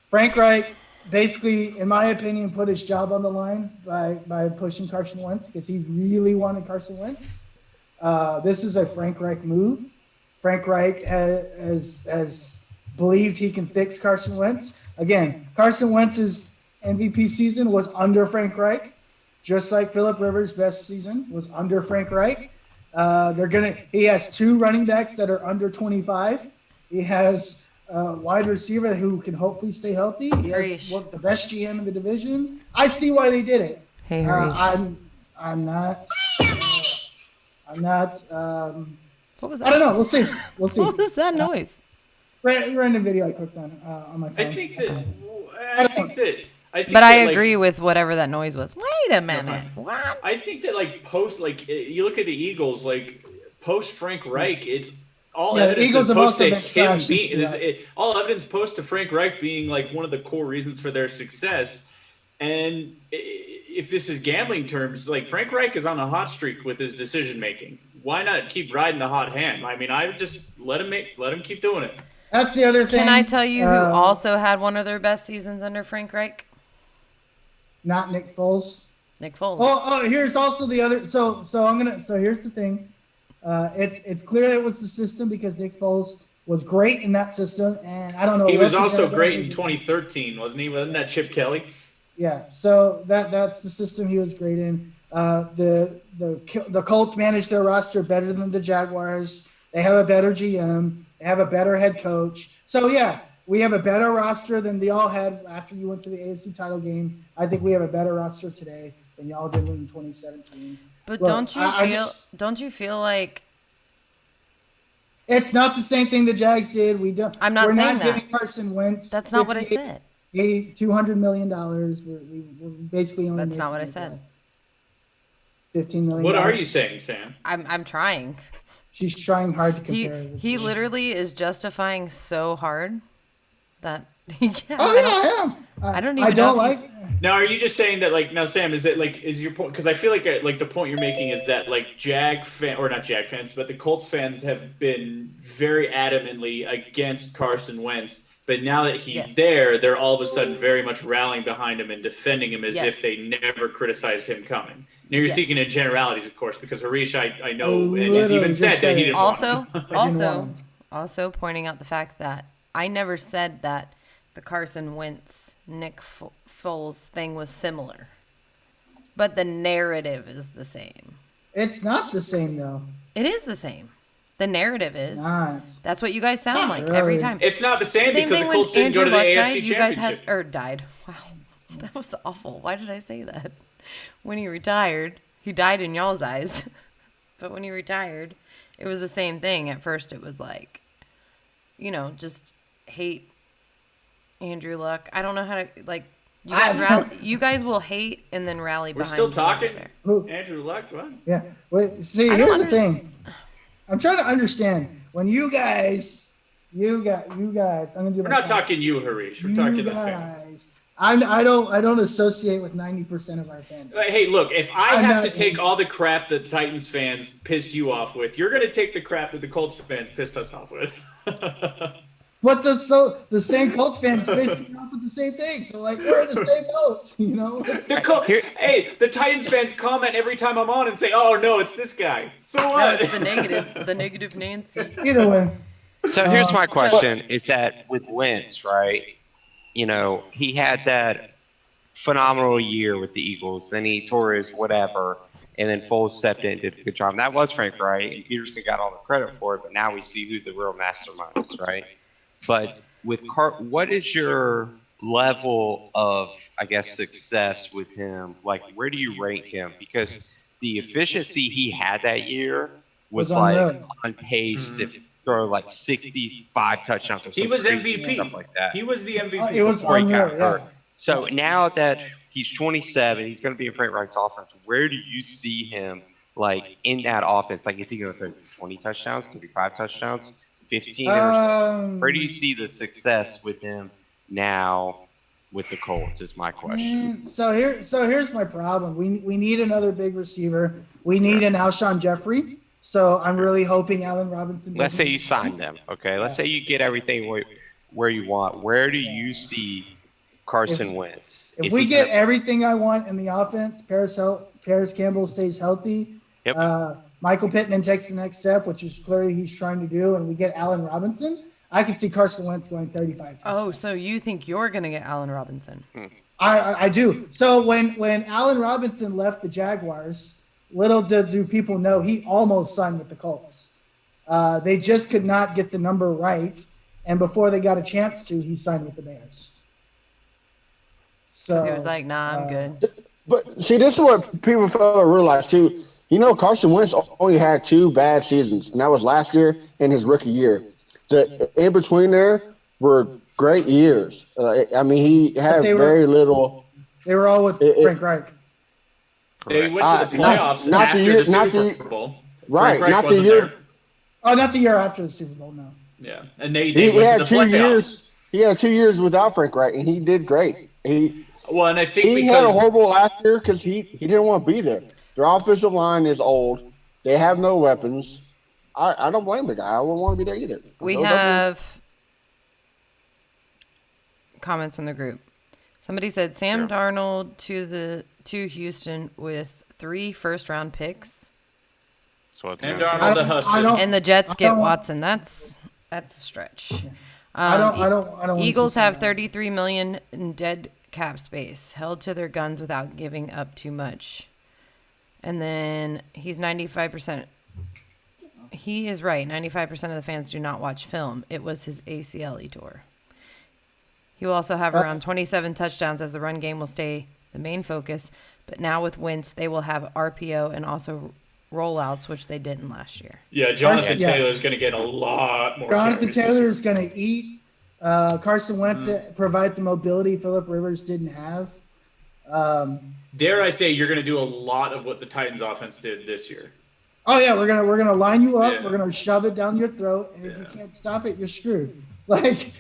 Frank Reich basically, in my opinion, put his job on the line by pushing Carson Wentz because he really wanted Carson Wentz. This is a Frank Reich move. Frank Reich has believed he can fix Carson Wentz. Again, Carson Wentz's MVP season was under Frank Reich, just like Phillip Rivers' best season was under Frank Reich. He has 2 running backs that are under 25. He has a wide receiver who can hopefully stay healthy. He has the best GM in the division. I see why they did it. Hey, Harish. I'm not. What was that? I don't know. We'll see. We'll see. What was that noise? Random video I clicked on my phone. I think that. But I agree with whatever that noise was. Wait a minute. What? I think that you look at the Eagles, like post Frank Reich, it's all Yeah, the evidence Eagles is have post also to been him trashed being since that. all evidence post to Frank Reich being like one of the core reasons for their success. And if this is gambling terms, like Frank Reich is on a hot streak with his decision making. Why not keep riding the hot hand? I mean, I would just let him keep doing it. That's the other thing. Can I tell you who Uh, also had one of their best seasons under Frank Reich? Not Nick Foles. Nick Foles. Oh, here's also the other. So here's the thing. It's clear it was the system because Nick Foles was great in that system, and I don't know. He what was the also Jaguars great in did. 2013, wasn't he? Wasn't that Chip Kelly? Yeah, so that's the system he was great in. The Colts manage their roster better than the Jaguars. They have a better GM. They have a better head coach. So yeah, we have a better roster than they all had after you went to the AFC title game. I think we have a better roster today than y'all did in 2017. But Look, don't you feel like It's not the same thing the Jags did. I'm not We're saying not that. giving Carson Wentz. that's not what I 58 said? $200 million. We're basically only. That's not what I making said. $15 million. What are you saying, Sam? I'm trying. She's trying hard to He compare. the he two. literally is justifying so hard that yeah, Oh yeah, I am. I don't I even don't know if like. Now, are you just saying that, like, now, Sam, is it like, is your point? Because I feel like the point you're making is that, like, not Jag fans, but the Colts fans have been very adamantly against Carson Wentz. But now that he's Yes. there, they're all of a sudden very much rallying behind him and defending him as Yes. if they never criticized him coming. Now, you're Yes. speaking in generalities, of course, because Harish, I know, and Literally even just said that said he it. didn't want also him. didn't also want him. also pointing out the fact that I never said that the Carson Wentz Nick Foles thing was similar, but the narrative is the same. It's not the same though. It is the same. The narrative It's is. not. That's what you guys sound Not like every really. time. It's not the same, Same because thing the when Colts didn't go Andrew to the Luck AFC died. You guys Championship. had or died. Wow, that was awful. Why did I say that? When he retired, he died in y'all's eyes. But when he retired, it was the same thing. At first, it was like, just hate Andrew Luck. I don't know how to like. You guys will hate and then rally We're behind. still whoever's talking? there. Who? Andrew Luck, what? Yeah. Wait. See, I don't here's the under- thing. I'm trying to understand when you guys. I'm gonna do. We're not talking you, Harish. We're talking the fans. I don't associate with 90% of our fans. Hey, look, if I I'm have not- to take all the crap that Titans fans pissed you off with, you're going to take the crap that the Colts fans pissed us off with. But the same Colts fans basically off with the same thing. So like we're in the same boats, you know. Hey, the Titans fans comment every time I'm on and say, "Oh no, it's this guy." So No, what? it's the negative Nancy. Either way. So here's my question: is that with Wentz, right? He had that phenomenal year with the Eagles. Then he tore his whatever, and then Foles stepped in and did a good job. And that was Frank Reich, and Peterson got all the credit for it. But now we see who the real mastermind is, right? But with what is your level of, I guess, success with him? Like, where do you rank him? Because the efficiency he had that year was like unreal. on pace to throw like 65 touchdowns. Or He was something crazy MVP. stuff like that. He was the MVP. It was before he got unreal. hurt. Yeah. So now that he's 27, he's going to be in Frank Reich's offense. Where do you see him, like, in that offense? Like, is he going to throw 20 touchdowns, 35 touchdowns, 15 interceptions? Where do you see the success with him now with the Colts is my question. So here's my problem. We need another big receiver. We need an Alshon Jeffrey. So I'm really hoping Allen Robinson. Let's say doesn't- you sign them, okay? Let's say you get everything where you want. Where do you see Carson Wentz? If Is we he get gonna- everything I want in the offense, Paris Campbell stays healthy. Yep. Michael Pittman takes the next step, which is clearly he's trying to do, and we get Allen Robinson. I can see Carson Wentz going 35. Oh, so you think you're gonna get Allen Robinson? I do. So when Allen Robinson left the Jaguars, little do people know he almost signed with the Colts. They just could not get the number right, and before they got a chance to, he signed with the Bears. So He was like, "Nah, I'm good." But see, this is what people fail to realize too. Carson Wentz only had 2 bad seasons, and that was last year and his rookie year. The in between there were great years. He had they were- very little. they were all with Frank Reich. They went to the playoffs not after the year- the not Super the- Bowl. Right, Frank Reich not the wasn't year. there. Oh, not the year after the Super Bowl, no. Yeah, and they He went had to the 2 playoffs. years. He had 2 years without Frank Reich, and he did great. Well, and I think He had a because horrible last year because he didn't want to be there. Their offensive line is old. They have no weapons. I don't blame the guy. I wouldn't want to be there either. We No weapons. have comments in the group. Somebody said Sam Yeah. Darnold to Houston with 3 first-round picks, So it's And gonna Darnold to I Huston. don't- and the Jets I get don't- Watson. That's a stretch. I don't want Eagles to have see 33 million in dead cap space, held to their guns without giving up too much. And then he's 95%. He is right. 95% of the fans do not watch film. It was his ACL he tore. He will also have around 27 touchdowns, as the run game will stay the main focus. But now with Wentz, they will have RPO and also rollouts, which they didn't last year. Yeah, Jonathan Yeah. Taylor's going to get a lot more. Jonathan carries this Taylor year. is going to eat. Carson Wentz provides the mobility Philip Rivers didn't have. Dare I say you're going to do a lot of what the Titans offense did this year. Oh yeah, we're gonna line you up. Yeah. We're gonna shove it down your throat, and if you Yeah. can't stop it, you're screwed. Like,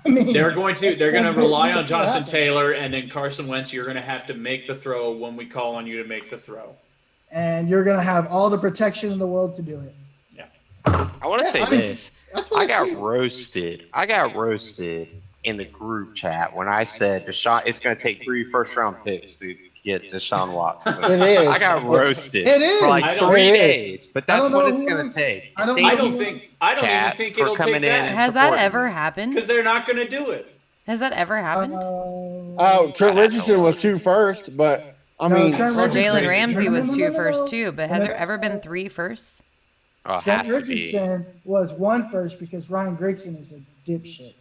I mean, They're going to rely on That's what Jonathan happened. Taylor, and then Carson Wentz. You're going to have to make the throw when we call on you to make the throw. and you're gonna have all the protection in the world to do it. Yeah. I want to say I mean, this. That's what I got see. roasted. I got roasted in the group chat when I said Deshaun. It's going to take 3 first-round picks to get Deshaun Watson. It is. I got roasted It is. for like I don't- 3 It is. days, but I that's don't know what it's who going else- to take. I don't I know don't who- think. I don't even Chat think for it'll coming take in that and Has that supporting ever me. happened? because they're not going to do it. Has that ever happened? Oh, Trent Richardson was 2 first, but I No, mean, Trent Well, Richardson- Jalen Ramsey was No, 2 no, no, first no. too, but has there ever been 3 firsts? Oh, it Trent has to be. Richardson was 1 first because Ryan Grigson is a dipshit.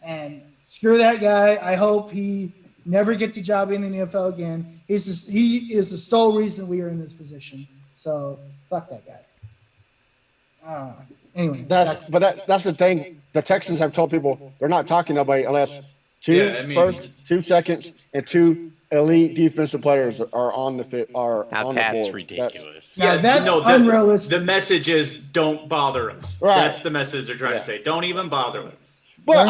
And screw that guy. I hope he never gets a job in the NFL again. He is the sole reason we are in this position. So fuck that guy. Anyway, that's the thing. The Texans have told people they're not talking to nobody unless 2 Yeah, I mean- first, 2 seconds, and 2 elite defensive players are on the fit. Are Now on the that's board. ridiculous. Yeah, that's no, unrealistic. The message is don't bother us. Right. That's the message they're trying Yeah. to say. Don't even bother us. But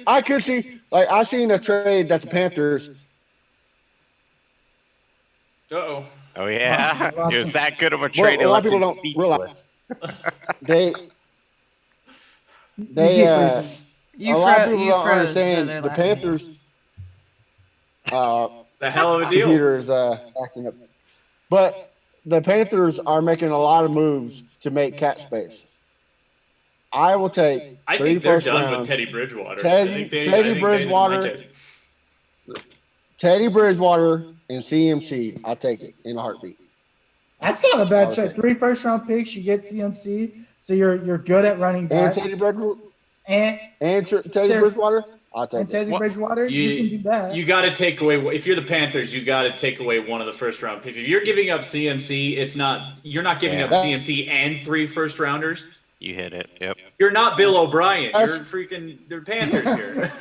I could see, like, I seen a trade that the Panthers. Uh-oh. Oh yeah, Well, it was that good of a trade. a lot it of left people him don't realize. speechless. They keep uh, freezing. You, a lot of fro- people you don't froze, so understand they're the laughing at you. Panthers. The hell of a deal. Computer is acting up, but the Panthers are making a lot of moves to make cap space. I will take I 3 think they're first done rounds. with Teddy Bridgewater. Teddy- I think they, Teddy I think they didn't like Bridgewater. Teddy. Teddy Bridgewater and CMC. I'll take it in a heartbeat. That's not a bad trade. 3 first-round picks. You get CMC, so you're good at running And back. Teddy Bridgewater And Teddy There- Bridgewater. I'll take it. Teddy What- Bridgewater, you can do that. You got to take away. If you're the Panthers, you got to take away one of the first round picks. If you're giving up CMC, it's not. You're not giving Yeah. up CMC and 3 first rounders. You hit it. Yep. You're not Bill O'Brien. You're That's- freaking the Panthers here.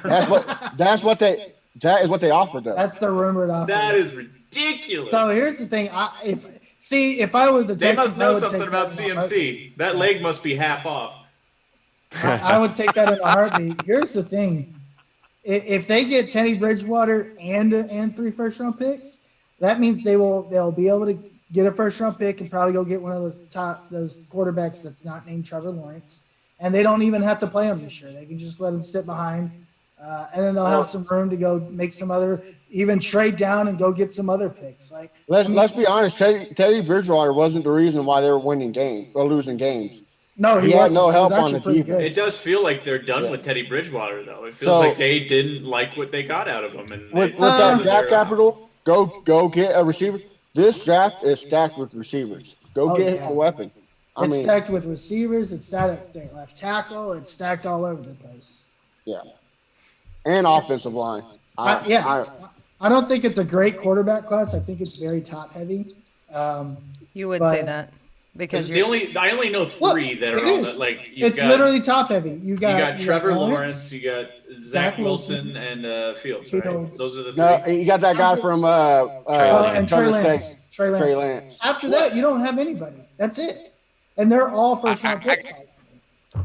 That is what they offered them. That's the rumored offer. That is ridiculous. So here's the thing. If I was the They Texans, must I know would something take about that in a heartbeat. CMC. That leg must be half off. I would take that in a heartbeat. Here's the thing. If they get Teddy Bridgewater and 3 first-round picks, that means they'll be able to get a first-round pick and probably go get one of those quarterbacks that's not named Trevor Lawrence, and they don't even have to play him this year. They can just let him sit behind, and then they'll have some room to go make some other, even trade down and go get some other picks. Like Let's be honest. Teddy Bridgewater wasn't the reason why they were winning games or losing games. no, He he had wasn't. no He was help on actually the pretty defense. good. It does feel like they're done Yeah. with Teddy Bridgewater, though. It feels So- like they didn't like what they got out of him. And With they- that draft they're- capital, go get a receiver. This draft is stacked with receivers. Go Oh, get yeah. a weapon. I It's mean, stacked with receivers. It's stacked at left tackle. It's stacked all over the place. yeah, and offensive line. I don't think it's a great quarterback class. I think it's very top heavy. You would But- say that because I only know 3 that are it on is. that. Like you've It's got, literally top heavy. You got Trevor Lawrence, you got Zach Zach Wilson, Wilson, and Fields. Right? Fields. Those are the 3. No, you got that guy from and Trey Charlotte Lance. State. Trey Lance. Trey Lance. After that, you don't have anybody. That's it. And they're all first round I- picks.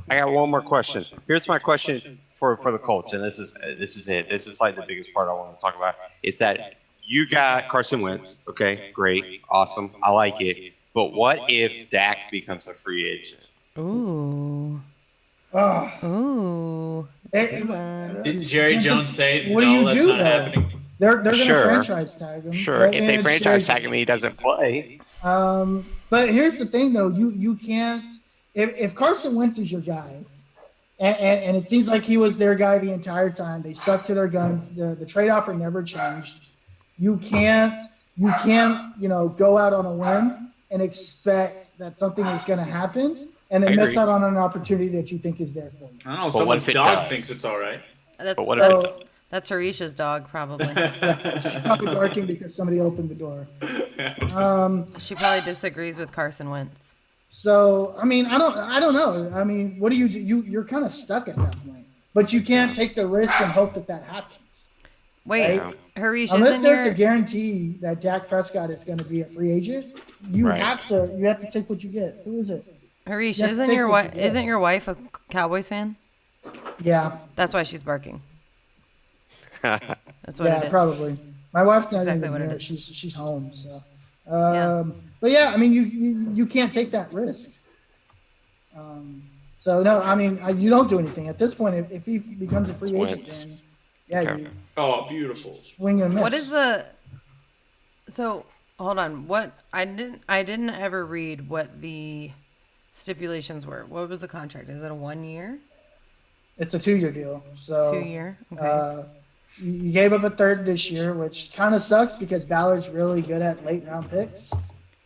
I got one more question. Here's my question for the Colts, and this is it. This is like the biggest part I want to talk about. Is that you got Carson Wentz? Okay, great, awesome, I like it. But what if Dak becomes a free agent? ooh, Oh, ooh. Didn't Jerry Jones say, What do no, you that's do, not though? happening? They're going to Sure. franchise tag him. Sure, right? if And they it's franchise Jerry tag him, he doesn't play. But here's the thing, though. You can't if Carson Wentz is your guy, and it seems like he was their guy the entire time. They stuck to their guns. The trade offer never changed. You can't go out on a limb and expect that something is going to happen and then I miss agree. out on an opportunity that you think is there for you. I don't know. what Someone's if it dog does? thinks it's all right. That's But what if it's- that's Harisha's dog, probably. She's probably barking because somebody opened the door. She probably disagrees with Carson Wentz. So I mean, I don't know. I mean, what do? You're kind of stuck at that point, but you can't take the risk and hope that happens. Wait, Right. Harish, Unless isn't there's your, a guarantee that Dak Prescott is going to be a free agent, you Right. have to take what you get. Who is it? Harish, you have to isn't take your what wife you get. isn't your wife a Cowboys fan? Yeah, That's why she's barking. That's what yeah, it is. probably. My wife's not Exactly even what it here. is. She's home. So, Yeah. but yeah, I mean, you can't take that risk. So no, I mean, you don't do anything at this point. If he becomes a free agent, Wentz. then yeah, Okay. you Oh, beautiful. swing and miss. What is the? So hold on. What I didn't ever read what the stipulations were. What was the contract? Is it a 1 year, It's a 2-year deal. So 2 year? Okay. You gave up a third this year, which kind of sucks because Ballard's really good at late round picks.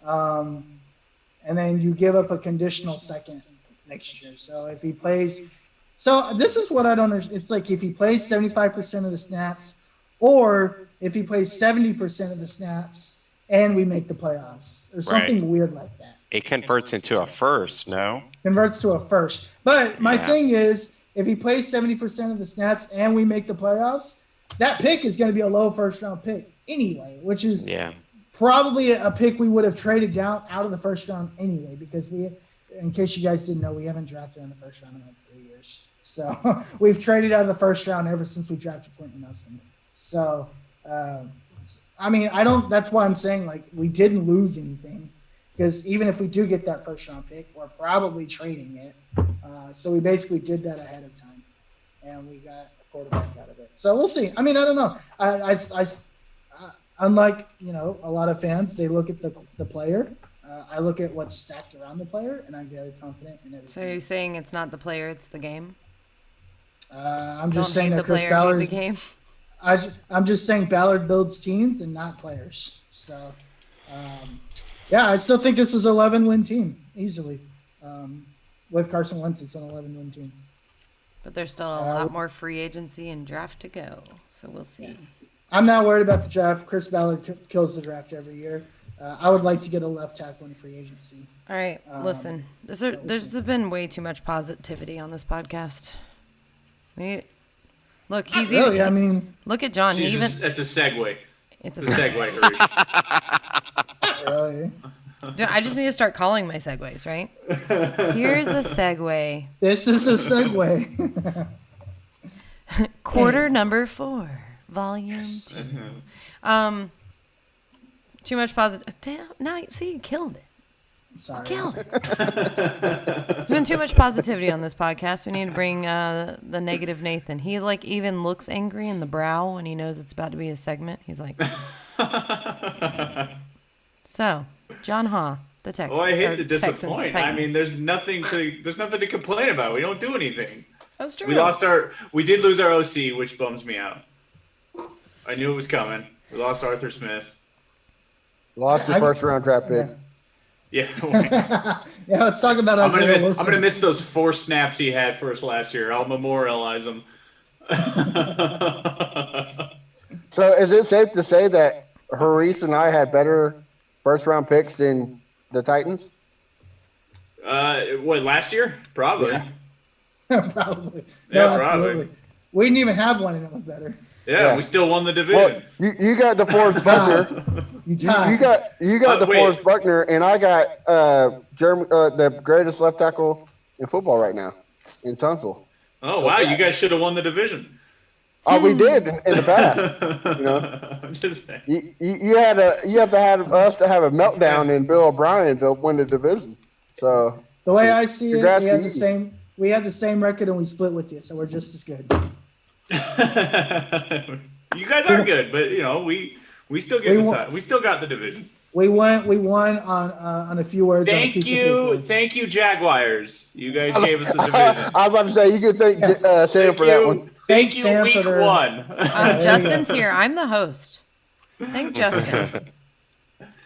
And then you give up a conditional second next year. So if he plays, so this is what I don't understand. It's like if he plays 75% of the snaps, or if he plays 70% of the snaps and we make the playoffs, or something weird like that. It converts into a first, no? Converts to a first. But my Yeah. thing is, if he plays 70% of the snaps and we make the playoffs, that pick is going to be a low first round pick anyway, which is Yeah. probably a pick we would have traded down out of the first round anyway, because in case you guys didn't know, we haven't drafted in the first round in like 3 years. So we've traded out of the first round ever since we drafted Quentin Nelson. So, I mean, that's why I'm saying like we didn't lose anything, because even if we do get that first round pick, we're probably trading it. So we basically did that ahead of time, and we got a quarterback out of it. So we'll see. I mean, I don't know. I unlike a lot of fans, they look at the player. I look at what's stacked around the player, and I'm very confident in everything. So you're saying it's not the player, it's the game? I'm Don't just saying hate that the Chris player, hate Ballard. the game. I'm just saying Ballard builds teams and not players. So, yeah, I still think this is an 11-win team easily. With Carson Wentz, it's an 11-win team. But there's still a lot more free agency and draft to go. So we'll see. I'm not worried about the draft. Chris Ballard kills the draft every year. I would like to get a left tackle in free agency. All right, listen. There's been way too much positivity on this podcast. Look, he's Really, even. I mean, Look at John. He even. That's a segue. It's It's a a. segue, Harish. really. I just need to start calling my segues, right? Here's a segue. This is a segue. Quarter number 4, volume 2. Too much positive. Damn, now see, you killed it. Sorry. Killed it. There's been too much positivity on this podcast. We need to bring the negative Nathan. He even looks angry in the brow when he knows it's about to be a segment. He's like, so John Ha, the Texans. Oh, I hate to disappoint. I mean, Titans. there's nothing to complain about. We don't do anything. That's true. We did lose our OC, which bums me out. I knew it was coming. We lost Arthur Smith. Lost your first round draft pick. Yeah. Yeah, let's talk about I'm Isaiah Wilson. gonna miss those 4 snaps he had for us last year. I'll memorialize them. So is it safe to say that Haris and I had better first round picks than the Titans? What, last year? Probably. Probably. Yeah, No, probably. absolutely. We didn't even have one, and it was better. Yeah, Yeah. we still won the Well, division. you got DeForest Buckner. You You tied. got Wait. DeForest Buckner, and I got the greatest left tackle in football right now in Tunsil. Oh wow, you guys should have won the division. Oh, we did in the past. You know, I'm just saying. you have to have us to have a meltdown in Bill O'Brien to win the division. So The way I see it, Congrats we to had you. we had the same record and we split with you, so we're just as good. You guys are good, but we still get We the won- time. We still got the division. We won on a few words. on a piece of paper. Thank you, Jaguars. You guys gave us the division. I was about to say you could thank Sam for that one. Thank Thanks, you, Sam, week for their- one. Justin's here. I'm the host. Thank Justin.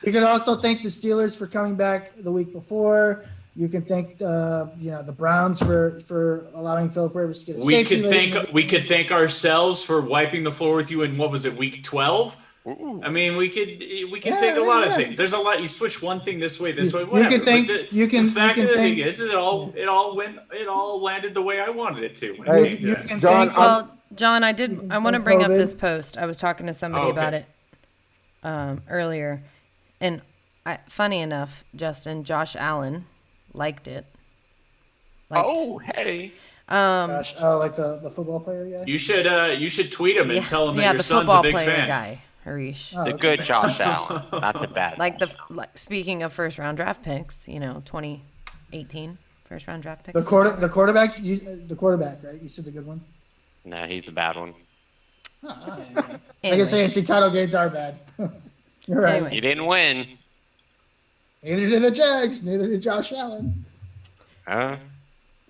You can also thank the Steelers for coming back the week before. You can thank the Browns for allowing Philip Rivers to get a We safety could rating. thank ourselves for wiping the floor with you in what was it, week 12? Ooh. I mean, we could Yeah, think a lot of yeah. things. There's a lot. You switch one thing this way, You can whatever. But thank- the, you can- the fact you of can the thing thank- is, it all landed the way I wanted it to. When it Hey, came to You that. can John, thank Well, John, I want to bring up COVID. this post. I was talking to somebody Oh, okay. about it earlier, and funny enough, Justin, Josh Allen liked it. Oh, hey. Gosh, like the football player guy. You should tweet him and tell him that yeah, your the son's football a big player fan. guy, Harish. Oh, The okay. good Josh Allen, not the bad. Speaking of first round draft picks, 2018 first round draft picks. The quarterback, the quarterback, right? You said the good one. No, he's the bad one. I Anyways, guess AFC title games are bad. You're right. Anyway. You didn't win. Neither did the Jags. Neither did Josh Allen.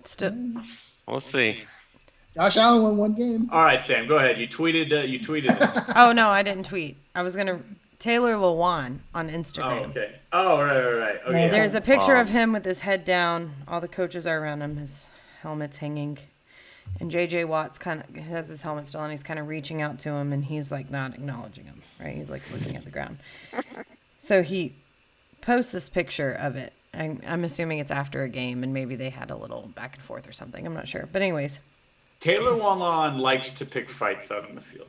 still, We'll see. Josh Allen won one game. All right, Sam, go ahead. You tweeted it. oh no, I didn't tweet. I was gonna Taylor Lewan on Oh, Instagram. okay. Oh, right. Okay. There's a picture of him with his head down. All the coaches are around him. His helmet's hanging. And JJ Watt's kind of has his helmet still on. He's kind of reaching out to him, and he's like not acknowledging him, right? He's like looking at the ground. So he posts this picture of it. I'm assuming it's after a game, and maybe they had a little back and forth or something. I'm not sure. But anyways, Taylor Lewan likes to pick fights out on the field.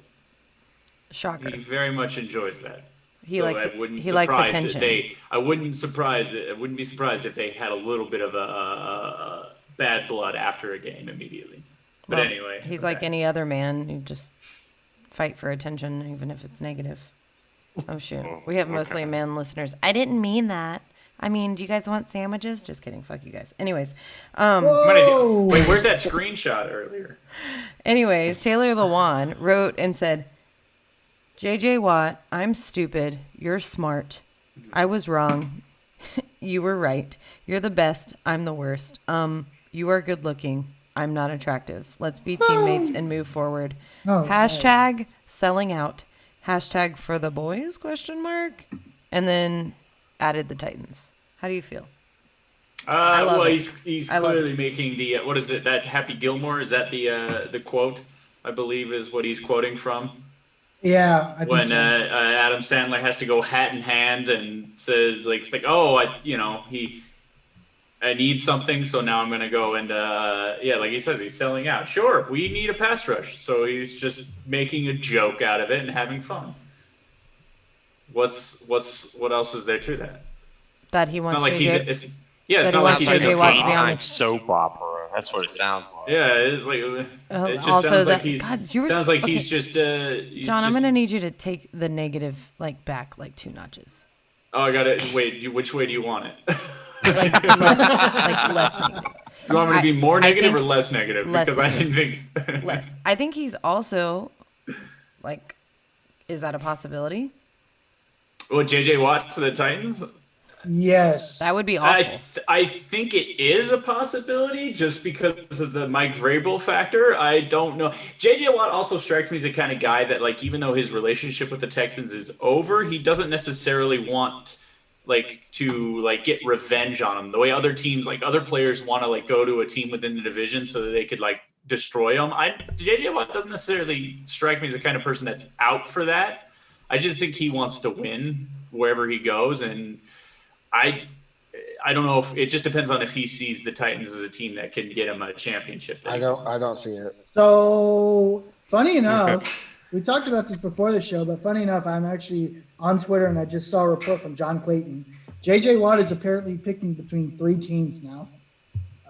shocker. He very much enjoys that. He So likes I wouldn't he likes surprise attention. I wouldn't be surprised if they had a little bit of a bad blood after a game immediately. But Well, anyway, he's like any other man who just fight for attention, even if it's negative. Oh shoot, we have mostly men listeners. I didn't mean that. I mean, do you guys want sandwiches? Just kidding. Fuck you guys. Anyways, Whoa! Wait, where's that screenshot earlier? Taylor Lewan wrote and said, JJ Watt, I'm stupid. You're smart. I was wrong. You were right. You're the best. I'm the worst. You are good looking. I'm not attractive. Let's be teammates and move forward. Oh, Hashtag selling out. Hashtag for the boys, question mark. And then added the Titans. How do you feel? love Well, it. he's I love clearly making the what is it? That Happy Gilmore, is that the quote? I believe is what he's quoting from. Yeah, I think When so. Adam Sandler has to go hat in hand and says it's like, oh, I need something, so now I'm gonna go and like he says, he's selling out. Sure, we need a pass rush, so he's just making a joke out of it and having fun. What else is there to that? That he It's wants not like to he's get. it's That yeah, it's he not like wants he's to in do the what, to be Daytime honest. soap opera. That's what it sounds like. Yeah, it's like it just also sounds that- like he's God, you were- sounds like he's okay. just John, I'm gonna need you to take the negative back 2 notches. Oh, I got it. Wait, which way do you want it? Less negative. You want me to be more I negative or think less negative? less Because I didn't think. Less. I think he's also is that a possibility? Well, JJ Watt to the Titans. Yes. That would be awful. I think it is a possibility just because of the Mike Vrabel factor. I don't know. JJ Watt also strikes me as the kind of guy that even though his relationship with the Texans is over, he doesn't necessarily want to get revenge on him the way other teams, other players want to go to a team within the division so that they could destroy them. JJ Watt doesn't necessarily strike me as the kind of person that's out for that. I just think he wants to win wherever he goes, and I don't know if it just depends on if he sees the Titans as a team that can get him a championship. I don't see it. So funny enough, we talked about this before the show, but funny enough, I'm actually on Twitter and I just saw a report from John Clayton. JJ Watt is apparently picking between 3 teams now.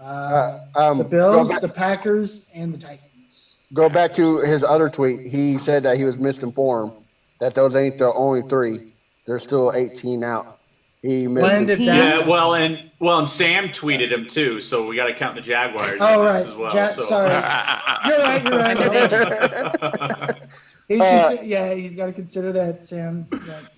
The Bills, the Packers, and the Titans. Go back to his other tweet. He said that he was misinformed, that those ain't the only 3. There's still 18 out. He When missed did it. that- Yeah, and Sam tweeted him too, so we got to count the Jaguars Oh, in this right. as well. So. Sorry. You're right. You're I'm just right. saying. He's got to consider that, Sam.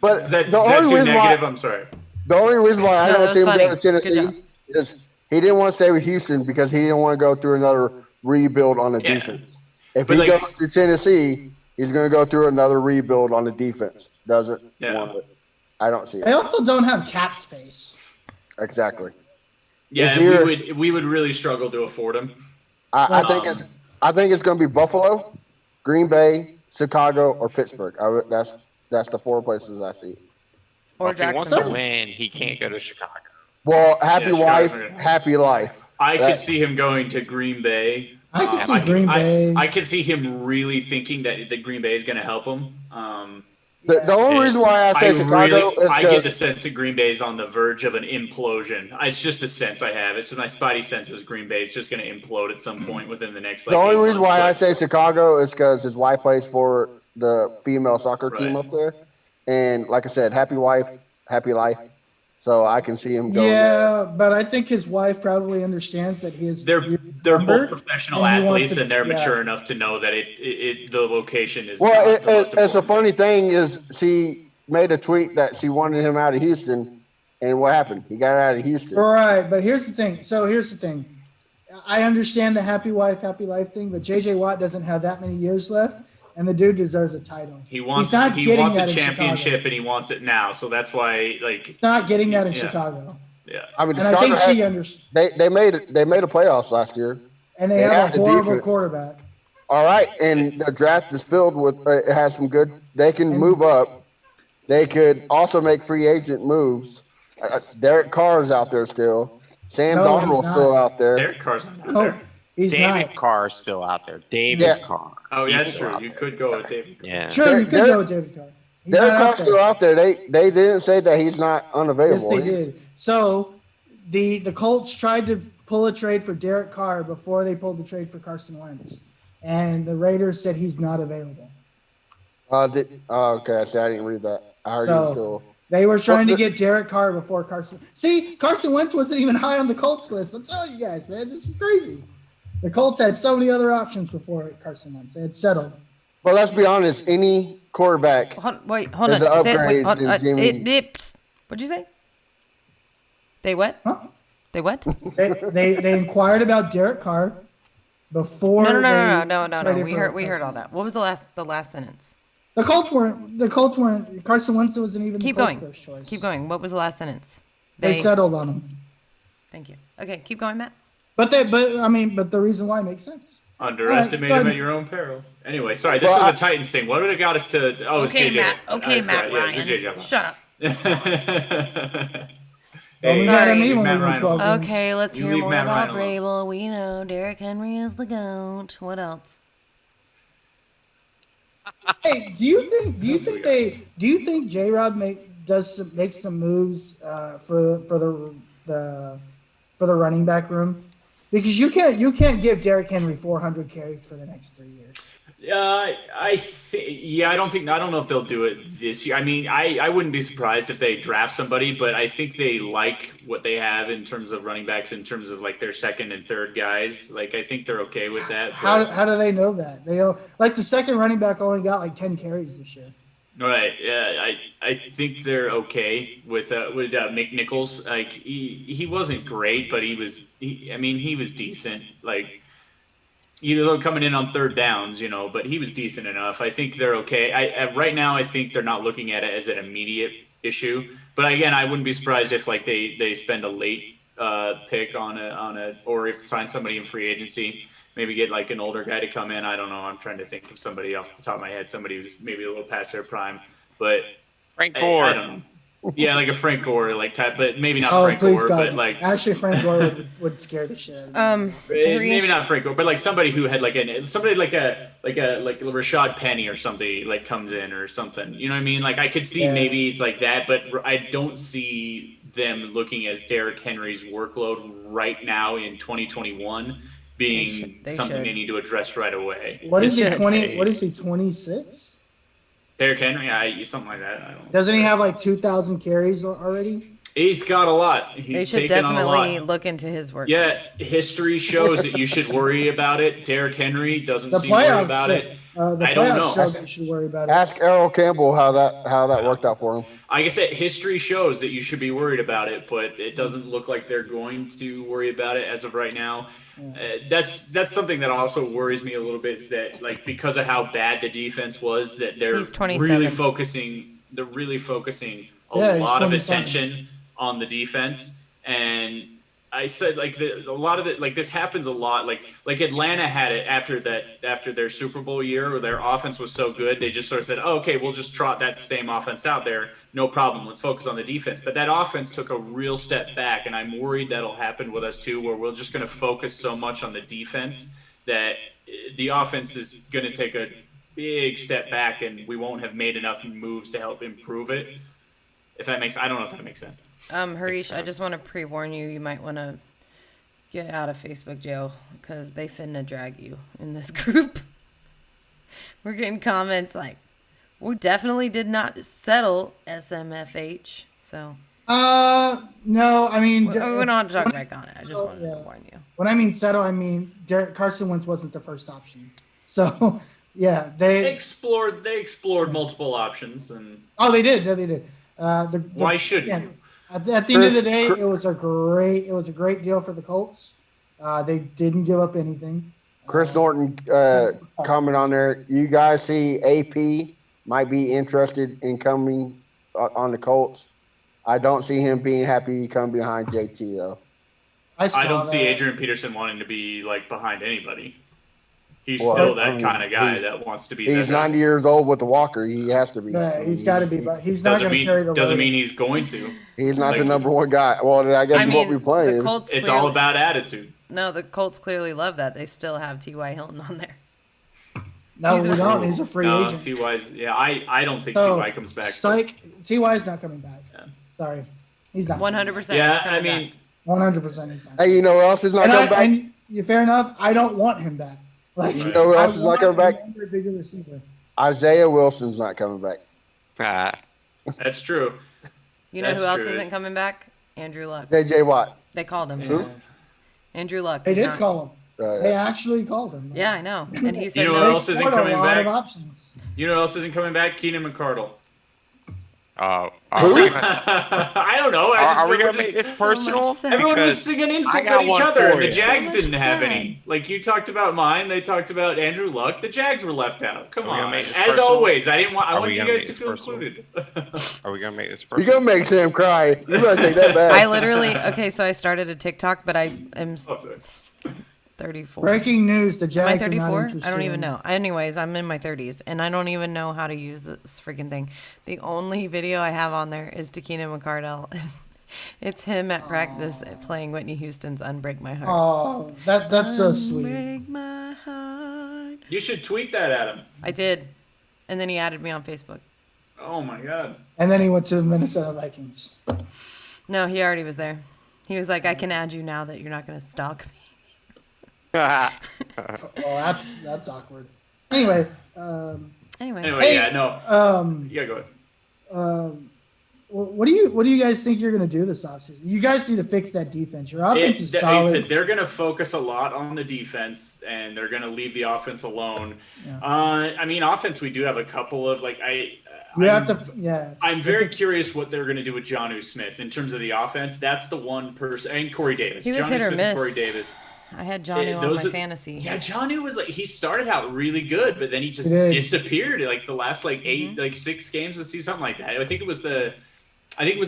But Is that the only too reason negative? why I'm sorry. the only reason why I No, that don't was see him funny. going to Good job. Tennessee is he didn't want to stay with Houston because he didn't want to go through another rebuild on the Yeah. defense. If But, he like- goes to Tennessee, he's going to go through another rebuild on the defense. Doesn't Yeah. want it. I don't see They it. also don't have cap space. Exactly. Yeah, Is and there- we would really struggle to afford him. I think it's going to be Buffalo, Green Bay, Chicago, or Pittsburgh. That's the 4 places I see. Or If he wants to Jacksonville. win, he can't go to Chicago. Well, happy Yeah, wife, Chicago's right. happy life. I That- could see him going to Green Bay. I could see I Green Bay. I could see him really thinking that Green Bay is going to help him. The only Yeah. reason why I I say Chicago is I get the because sense that Green Bay is on the verge of an implosion. It's just a sense I have. It's just my spidey sense is Green Bay is just going to implode at some point within the next. the Like, only 8 reason months, why I but- say Chicago is because his wife plays for the female soccer team Right. up there, and like I said, happy wife, happy life. So I can see him going. there. Yeah, but I think his wife probably understands that he is. They're number, both professional and he wants athletes, to- and they're yeah. mature enough to know that the location is. Well, not the most it's a important. funny thing is she made a tweet that she wanted him out of Houston, and what happened? He got out of Houston. Right, but here's the thing. I understand the happy wife, happy life thing, but JJ Watt doesn't have that many years left, and the dude deserves a title. He wants He's not he getting wants a that in championship, Chicago. and he wants it now. So that's why, like, He's not getting that in Yeah. Chicago, yeah. I mean, and I think Chicago she has- understands. they made a playoffs last year. And they they have have a the horrible defense. quarterback. All right, and the draft is filled with it has some good. They can And- move up. They could also make free agent moves. Derek Carr's out there still. Sam No, he's Darnold's not. still out there. Derek Carr's not out No, there. he's David not. Carr is still out there. David Yeah. Carr. Oh, yeah, He's that's still true. out You there. could go with David. Yeah. Sure, you could Derek- go with David Carr. He's Derek not out Carr's there. still out there. They didn't say that he's not Yes, unavailable. they did. So the Colts tried to pull a trade for Derek Carr before they pulled the trade for Carson Wentz, and the Raiders said he's not available. Okay, I didn't read that. I heard he was So still. they were trying to Well, get Derek Carr before Carson. See, Carson Wentz wasn't even high on the Colts list. I'm telling you guys, man, this is crazy. The Colts had so many other options before Carson Wentz. They had settled. But let's be honest. Any quarterback. Hold on. There's an Say it, wait, upgrade hold, to Jimmy. psst. What'd you say? They what? Huh? They what? They inquired about Derek Carr before. No. they traded We for heard all Carson that. What was the last sentence? The Colts weren't. Carson Wentz wasn't even Keep the Colts' going. first choice. Keep going. What was the last sentence? They settled on him. Thank you. Okay, keep going, Matt. But the reason why makes sense. Underestimate All right, him go at your own peril. Anyway, sorry, this Well, was I- a Titans thing. What would have got us to? Oh, it's Okay, JJ. Matt. Okay, I Matt forgot. Yeah, Ryan. it's JJ. Shut up. Well, we Hey, got Sorry. him even leave when Matt we went Ryan 12 alone. games. Okay, let's You hear leave more Matt about Ryan alone. Vrabel. We know Derrick Henry is the goat. What else? Hey, do you think J Rob makes some moves for the running back room? Because you can't give Derrick Henry 400 carries for the next 3 years. I don't know if they'll do it this year. I mean, I wouldn't be surprised if they draft somebody, but I think they like what they have in terms of running backs, in terms of like their second and third guys. Like, I think they're okay with that. But, How do they know that? They don't, like the second running back only got like 10 carries this year. right? Yeah, I think they're okay with Mick Nichols. Like, he wasn't great, but he was decent. Like, coming in on third downs, but he was decent enough. I think they're okay. Right now, I think they're not looking at it as an immediate issue. But again, I wouldn't be surprised if like they spend a late pick on a or if sign somebody in free agency, maybe get like an older guy to come in. I don't know. I'm trying to think of somebody off the top of my head, somebody who's maybe a little past their prime, but Frank I Gore. don't know. Yeah, like a Frank Gore like type, but maybe not Oh, Frank please Gore, God. but like Actually, Frank Gore would scare the shit out of me. maybe not Frank Gore, but like somebody who had like somebody like a Rashad Penny or somebody like comes in or something. You know what I mean? Like I could see Yeah. maybe it's like that, but I don't see them looking at Derrick Henry's workload right now in 2021 being They something should. they need to address right away. What is he, shit. 20? What is he, 26? Derrick Henry, something like that. I don't know. Doesn't he have like 2,000 carries already? He's got a lot. They He's should taken on a lot. definitely look into his work. Yeah, history shows that you should worry about it. Derrick Henry doesn't The seem worried playoffs, about it. the I don't playoffs know. showed that you should worry about it. Ask Errol Campbell how that worked out for him. Like I said, history shows that you should be worried about it, but it doesn't look like they're going to worry about it as of right now. That's something that also worries me a little bit, is that, like, because of how bad the defense was, that they're He's 27. really focusing. They're really focusing a Yeah, he's lot of 27. attention on the defense. And I said, like, a lot of it, like, this happens a lot. Like Atlanta had it after their Super Bowl year, where their offense was so good, they just sort of said, oh, okay, we'll just trot that same offense out there, no problem. Let's focus on the defense. But that offense took a real step back, and I'm worried that'll happen with us too, where we're just going to focus so much on the defense that the offense is going to take a big step back, and we won't have made enough moves to help improve it. If that makes, I don't know if that makes sense. Harish, I just want to pre-warn you. You might want to get out of Facebook jail because they finna drag you in this group. We're getting comments like, we definitely did not settle SMFH. So No, I mean, we don't have to talk back on it. I just wanted yeah. to warn you. when I mean settle, I mean Carson Wentz wasn't the first option. So yeah, They explored multiple options, and they did. Yeah, they did. why shouldn't yeah, you? at the end of the day, it was a great deal for the Colts. They didn't give up anything. Chris Norton comment on there. You guys see AP might be interested in coming on the Colts. I don't see him being happy coming behind JT though. I don't see Adrian Peterson wanting to be, like, behind anybody. He's Well, still I that mean, kind of guy he's- that wants to be. He's that 90 years old with the walker. He has to be. Yeah, he's got to be, but he's not going to carry the Doesn't load. mean he's going to. He's not the like- number one guy. Well, I guess I what we mean, play. the Colts. It's clearly, all about attitude. No, the Colts clearly love that. They still have T.Y. Hilton on there. No, he's we a- don't. He's a free No, agent. Ty's. Yeah, I don't think So, Ty comes back. Psych. Ty's not coming back. Yeah. Sorry, he's not. 100%. Yeah, not coming I mean, back. 100% he's not. Hey, you know who else is not And, coming back? fair enough. I don't want him back. Like, You know who else is not coming back? a younger, bigger receiver. Isaiah Wilson's not coming back. Ah, that's true. You know That's who else true. isn't coming back? Andrew Luck. JJ Watt. They called him. Yeah. Andrew Luck. They is did not- call him. They actually called him. Yeah, I know. And he said know no. what They else isn't explored coming a lot back? of options. You know who else isn't coming back? Keenan McCardle. are Who? we gonna, I don't know. are we we're gonna just- make this so much personal? sense. Everyone was Because singing I insults got at each one other, for and the you. Jags So much didn't have sad. any. Like, you talked about mine, they talked about Andrew Luck. The Jags were left out. Come Are we gonna on. make this As personal? always, I Are want we you gonna guys make to this feel personal? included. Are we gonna make this You're personal? gonna make Sam cry. You better take that back. I literally, okay, so I started a TikTok, but I am Oh, sorry. 34. Breaking news: the Am I Jags are not 34? interested. I don't even know. Anyways, I'm in my 30s, and I don't even know how to use this freaking thing. The only video I have on there is to Keenan McCardell. It's him at practice playing Whitney Houston's "Unbreak My Heart." Oh, that's so sweet. Unbreak my heart. You should tweet that at him. I did, and then he added me on Facebook. Oh, my God. And then he went to the Minnesota Vikings. No, he already was there. He was like, "I can add you now that you're not gonna stalk me." Oh, that's awkward. Anyway, Anyway, Anyway, Hey, yeah, no. Yeah, go ahead. what do you guys think you're gonna do this offseason? You guys need to fix that defense. Your offense is Like I solid. said, they're going to focus a lot on the defense, and they're going to leave the offense alone. Yeah. I mean, offense, we do have a couple of, like, You have to, yeah. I'm very curious what they're going to do with Jonnu Smith in terms of the offense. That's the one person, and Corey Davis. He was Jonnu hit or Smith and miss. Corey Davis. I had Johnny on Those my are- fantasy. Yeah, Jonnu was like, he started out really good, but then he just He did. disappeared like the last like eight, Mm-hmm. like 6 games of the season, something like that. I think it was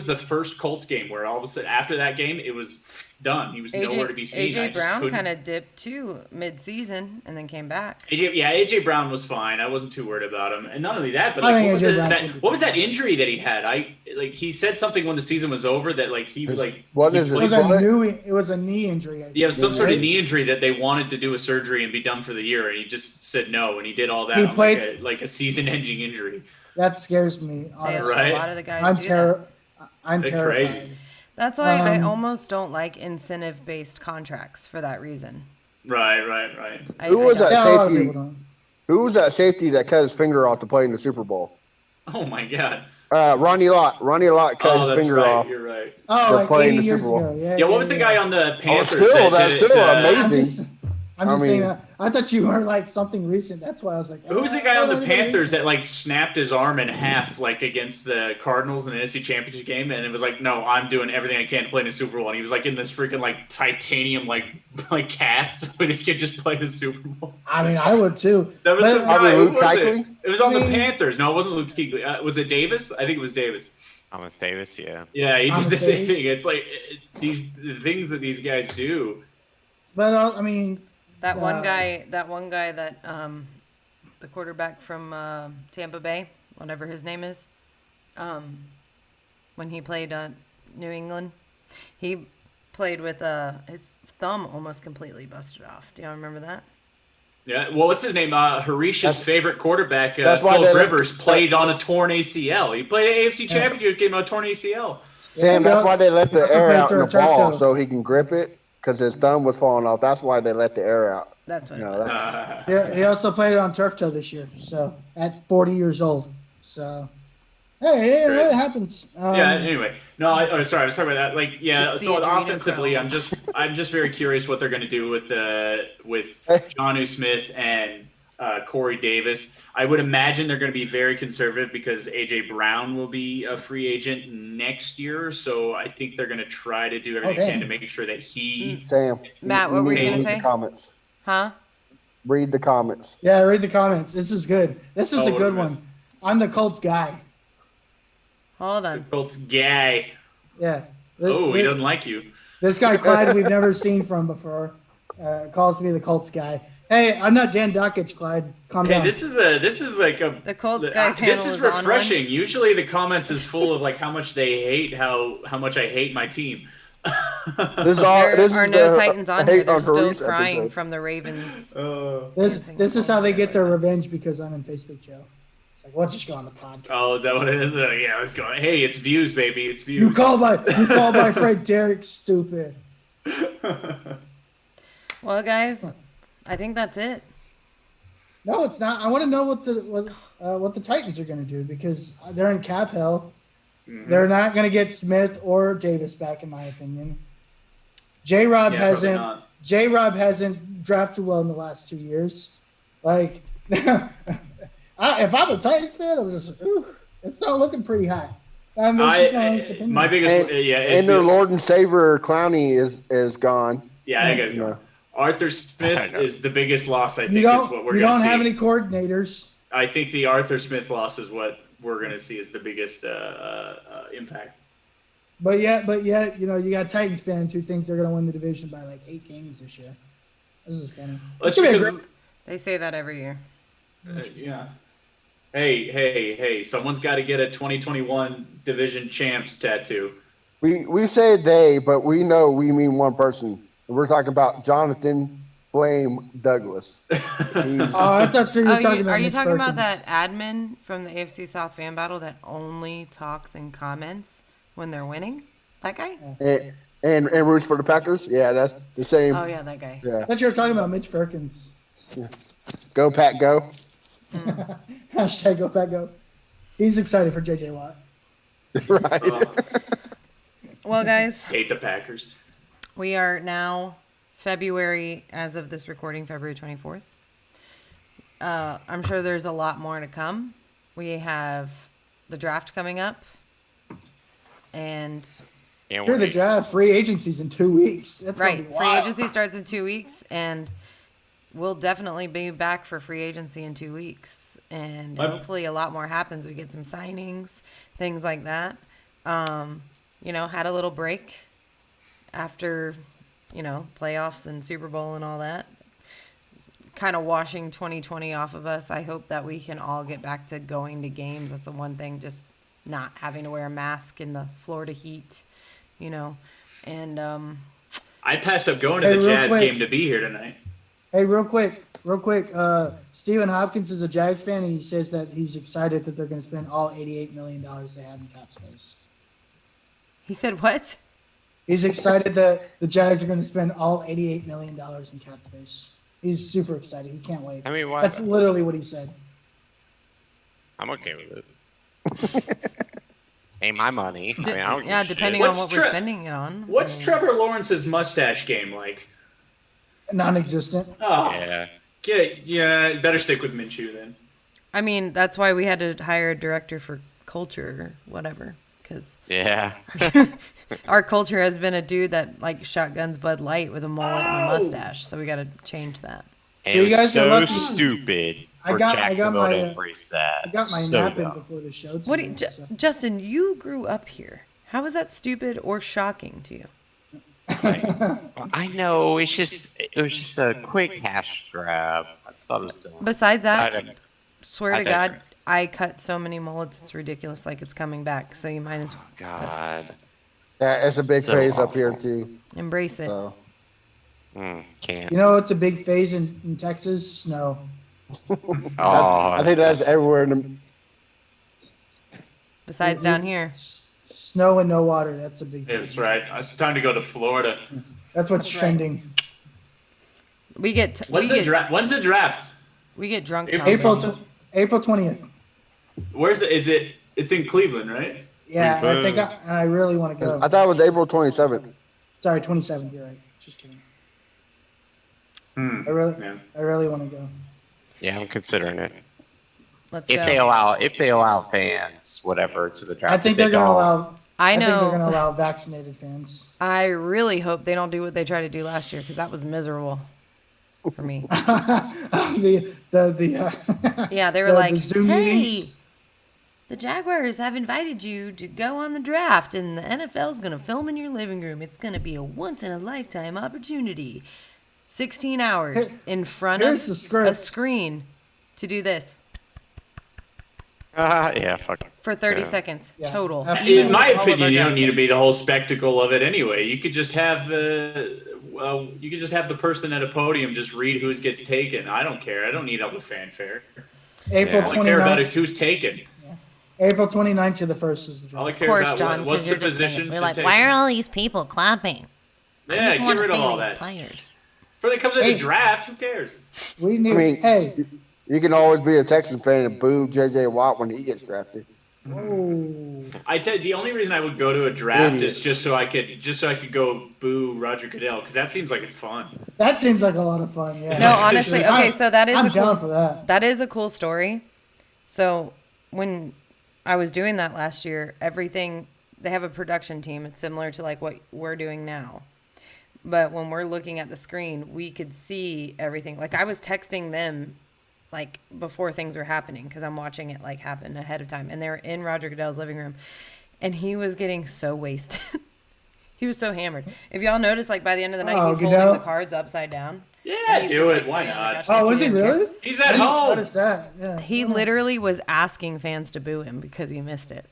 the first Colts game where all of a sudden after that game it was done. He was nowhere to be seen. I AJ just Brown couldn't- kind of dipped too mid-season and then came back. AJ Brown was fine. I wasn't too worried about him. And not only that, but I like, think what was, AJ it, Brown's that, gonna be what was fine. that injury that he had? He said something when the season was over that like he like What he is it? It was What? it was a knee injury. I think. Yeah, it was some sort of Right? knee injury that they wanted to do a surgery and be done for the year, and he just said no, and he did all that. He on played- like a season-ending injury. That scares me. They- Honestly, Right. A lot of the guys I'm do that. I'm They're terrified. crazy. That's why I Um, almost don't like incentive-based contracts for that reason. Right. Who was don't. that? Yeah, a lot of Safety. people don't. Who was that safety that cut his finger off to play in the Super Bowl? Oh my god. Ronnie Lott. Ronnie Lott cut Oh, his that's finger right. off. You're right. Oh, They're like playing 80 the years Super Bowl. ago. Yeah. Yeah, what was the guy on the Panthers? still, that that's did it, still I'm amazing. just, I'm I just saying mean- that. I thought you were like something recent. That's why I was like, Who was the oh, guy on no, the no, Panthers recent. that like snapped his arm in half, like against the Cardinals in the NFC Championship game, and it was like, no, I'm doing everything I can to play in the Super Bowl, and he was like in this freaking like titanium like cast, but he could just play the Super Bowl. I mean, I would too. That was But- some Probably guy. Who Luke was it? Kuechly? It was on I the mean- Panthers. No, it wasn't Luke Kuechly. Was it Davis? I think it was Davis. Thomas Davis, yeah. Yeah, he did Thomas the same Davis. thing. It's like the things that these guys do. But I mean, That one Uh, guy that the quarterback from Tampa Bay, whatever his name is, when he played New England, he played with his thumb almost completely busted off. Do y'all remember that? Yeah. Well, what's his name? Harish's That's- favorite quarterback, that's why Philip they- Rivers, played on a torn ACL. He played an AFC Championship game on a torn ACL. Sam, Yeah, that's why they let he the also air played out in the through a turf ball toe. so he can grip it because his thumb was falling off. That's why they let the air out. That's what You it know, was. that's, yeah, he also played it on turf toe this year. So at 40 years old. So hey, Great. it happens. Yeah. Anyway, no. Sorry, I was talking about that. Like, yeah. It's So the adrenochrome. offensively, I'm just very curious what they're going to do with Jonnu Smith and Corey Davis. I would imagine they're going to be very conservative because AJ Brown will be a free agent next year. So I think they're going to try to do everything they can damn. to make sure that he. Sam. Matt, what were you need to gonna read say? The comments. Huh? Read the comments. Yeah, read the comments. This is good. This is Oh, a what good did I one. miss? I'm the Colts guy. Hold on. Colts guy. Yeah. Oh, he This- doesn't like you. This guy Clyde we've never seen from before calls me the Colts guy. Hey, I'm not Dan Duckage, Clyde. Calm Hey, down. this is like a The Colts guy this panel is is on one. refreshing. Usually the comments is full of like how much they hate how much I hate my team. This is all. There This are is no the Titans on hate here. They're still Harris crying episode. from the Ravens. This is how they get their revenge because I'm in Facebook jail. It's like, we'll just go on the podcast. Oh, is that what it is? Yeah, let's go. Hey, it's views, baby. It's You views. call my friend Derek stupid. Well, guys, I think that's it. No, it's not. I want to know what the Titans are going to do because they're in cap hell. Mm-hmm. They're not going to get Smith or Davis back, in my opinion. J. Rob Yeah, probably hasn't. not. J. Rob hasn't drafted well in the last 2 years. Like, if I'm a Titans fan, I was just, ooh, it's not looking pretty hot. This is my honest opinion. My biggest And, is and their Lord and Savior Clowney is gone. yeah, I guess You know. Arthur I Smith know. is the biggest loss. I think you is don't, what we're you going don't to see. have any coordinators. I think the Arthur Smith loss is what we're going to see as the biggest impact. But yet, you know, you got Titans fans who think they're going to win the division by like 8 games this year. This is funny. That's It's gonna be a because, great- They say that every year. yeah. Hey! Someone's got to get a 2021 division champs tattoo. We say they, but we know we mean one person. And we're talking about Jonathan Flame Douglas. Oh, I thought you were talking about Are you Mitch talking about Perkins. that admin from the AFC South fan battle that only talks and comments when they're winning? That guy? and roots for the Packers. Yeah, that's the same. Oh yeah, that guy. Yeah. I thought you were talking about Mitch Perkins. Go Pack, go. Hashtag go Pack go. He's excited for JJ Watt. Right. Well, guys, Hate the Packers. we are now February, as of this recording, February 24th. I'm sure there's a lot more to come. We have the draft coming up, and Can't You're the wait. draft. Free agency's in 2 weeks. That's gonna right, be free wild. agency starts in 2 weeks, and we'll definitely be back for free agency in 2 weeks, and My- hopefully a lot more happens. We get some signings, things like that. Had a little break after, playoffs and Super Bowl and all that, kind of washing 2020 off of us. I hope that we can all get back to going to games. That's the one thing, just not having to wear a mask in the Florida heat, and I passed up going to Hey, the real Jazz quick. game to be here tonight. Hey, real quick. Stephen Hopkins is a Jags fan, and he says that he's excited that they're going to spend all $88 million they have in cap space. he said, what? He's excited that the Jags are going to spend all $88 million in cap space. He's super excited. He can't wait. I mean, why? That's literally what he said. I'm okay with it. Ain't my money. I mean, I don't give yeah, a shit. depending on What's what we're Tre- spending it on. What's I mean, Trevor Lawrence's mustache game like? Non-existent. Oh, Yeah. yeah. Better stick with Minshew then. I mean, that's why we had to hire a director for culture or whatever, because Yeah. our culture has been a dude that like shotguns Bud Light with a mullet and a Oh. mustache. So we got to change that. And So it you was guys are so lucky. stupid I for got Jacksonville my, to embrace that. I got my So nap in dumb. before the show. What, do today, you, so- Justin? You grew up here. How is that stupid or shocking to you? I know. It was just a quick cash grab. I just thought it was dumb. Besides that, I- swear I to God, digress. I cut so many mullets. It's ridiculous. Like it's coming back. So you might as well God. Yeah, it's a big So phase up here awful. too. embrace it. So Can't. You know, it's a big phase in Texas. Snow. Oh, I think that's everywhere in the. Besides down here. Snow and no water. That's a big Yeah, phase. that's right. It's time to go to Florida. That's what's trending. We get When's the draft? When's the draft? we get drunk. April television. April 20th. Where's it? Is it? It's in Cleveland, right? Yeah, and I think I really want to I go. thought it was April 27th. Sorry, 27th. You're right. Just kidding. Hmm. I really, Yeah. I really want to go. yeah, I'm considering it. Let's If go. they allow fans, whatever, to the draft. I think If they they're gonna don't, allow. I think they're gonna know. allow vaccinated fans. I really hope they don't do what they tried to do last year because that was miserable for me. the Yeah, they were the like, Zoom "Hey, meetings. the Jaguars have invited you to go on the draft, and the NFL's gonna film in your living room. It's gonna be a once in a lifetime opportunity. 16 hours in front here's of the script. a screen to do this yeah, fuck. for 30 Yeah. seconds Yeah. total. After Even In my with all of opinion, our you don't draft need to be picks. the whole spectacle of it anyway. You could just have you could just have the person at a podium just read who gets taken. I don't care. I don't need all the fanfare. April Yeah. All I care about 29th. is who's taken. April 29th to the 1st is the All I draft. care Of course, about John, what's because the you're just saying position. it. We're just like, take why it. are all these people clapping? I Yeah, just get wanna rid of see all these that. players. For when it comes to Hey. the draft, who cares? We need. I mean, hey. you can always be a Texas fan and boo JJ Watt when he gets drafted. Whoa. The only reason I would go to a draft Idiot. is just so I could go boo Roger Goodell because that seems like it's fun. That seems like a lot of fun. Yeah. No, honestly, okay, I'm- so that is I'm a cool down for that. That is a cool story. So when I was doing that last year, everything they have a production team. It's similar to like what we're doing now. But when we're looking at the screen, we could see everything. Like I was texting them like before things were happening because I'm watching it like happen ahead of time. And they were in Roger Goodell's living room and he was getting so wasted. He was so hammered. If y'all notice, like by the end of the night, Oh, he's Goodell? holding the cards upside down. Yeah, And he's do just, it. like, Why sitting on the not? couch like Oh, was he didn't care. really? He's at home. What is that? Yeah. He literally was asking fans to boo him because he missed it.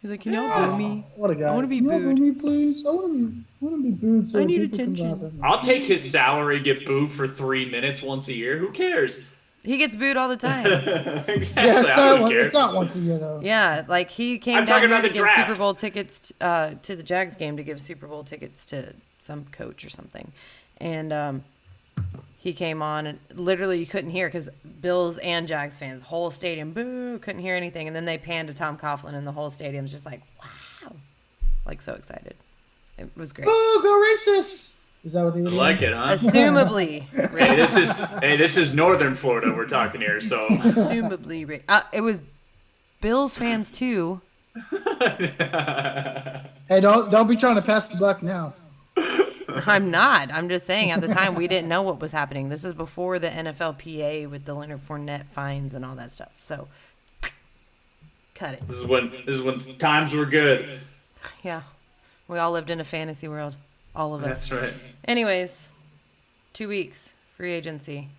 He's like, you know, boo me. What a guy. I wanna be Can you booed. boo me, please. I want to be booed. So I need people can attention. laugh at me. I'll take his salary, get booed for 3 minutes once a year. Who cares? He gets booed all the time. Exactly. Yeah, I don't care. it's not once a year though. Yeah, like he came I'm down talking here about to the give draft. Super Bowl tickets to the Jags game to give Super Bowl tickets to some coach or something, and he came on and literally you couldn't hear because Bills and Jags fans, whole stadium boo, couldn't hear anything, and then they panned to Tom Coughlin and the whole stadium's just like wow, like so excited. It was great. Oh, go racist! Is that what they were I doing? like it, huh? Assumably, Hey, this is Northern Florida we're talking here, so assumably, it was Bills fans too. Hey, don't be trying to pass the buck now. I'm not. I'm just saying at the time we didn't know what was happening. This is before the NFLPA with the Leonard Fournette fines and all that stuff. So cut it. this is when times were good. Yeah. We all lived in a fantasy world. All of us. That's right. Anyways, 2 weeks, free agency.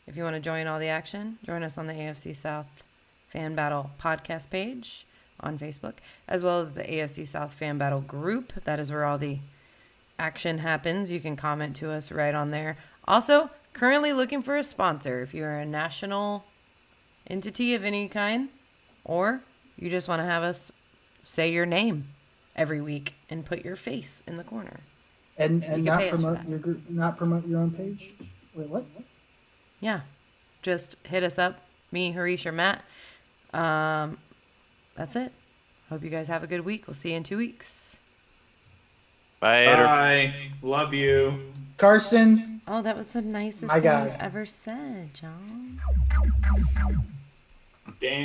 If you want to join all the action, join us on the AFC South Fan Battle podcast page on Facebook, as well as the AFC South Fan Battle group. That is where all the action happens. You can comment to us right on there. Also, currently looking for a sponsor. If you're a national entity of any kind, or you just want to have us say your name every week and put your face in the corner. And can not pay us for promote that. your group, not promote your own page. Wait, what? Yeah. Just hit us up, me, Harish, or Matt. That's it. Hope you guys have a good week. We'll see you in 2 weeks. Later. Bye. Love you. Carson, Oh, that was the nicest My thing guy. you've ever said, John. Damn.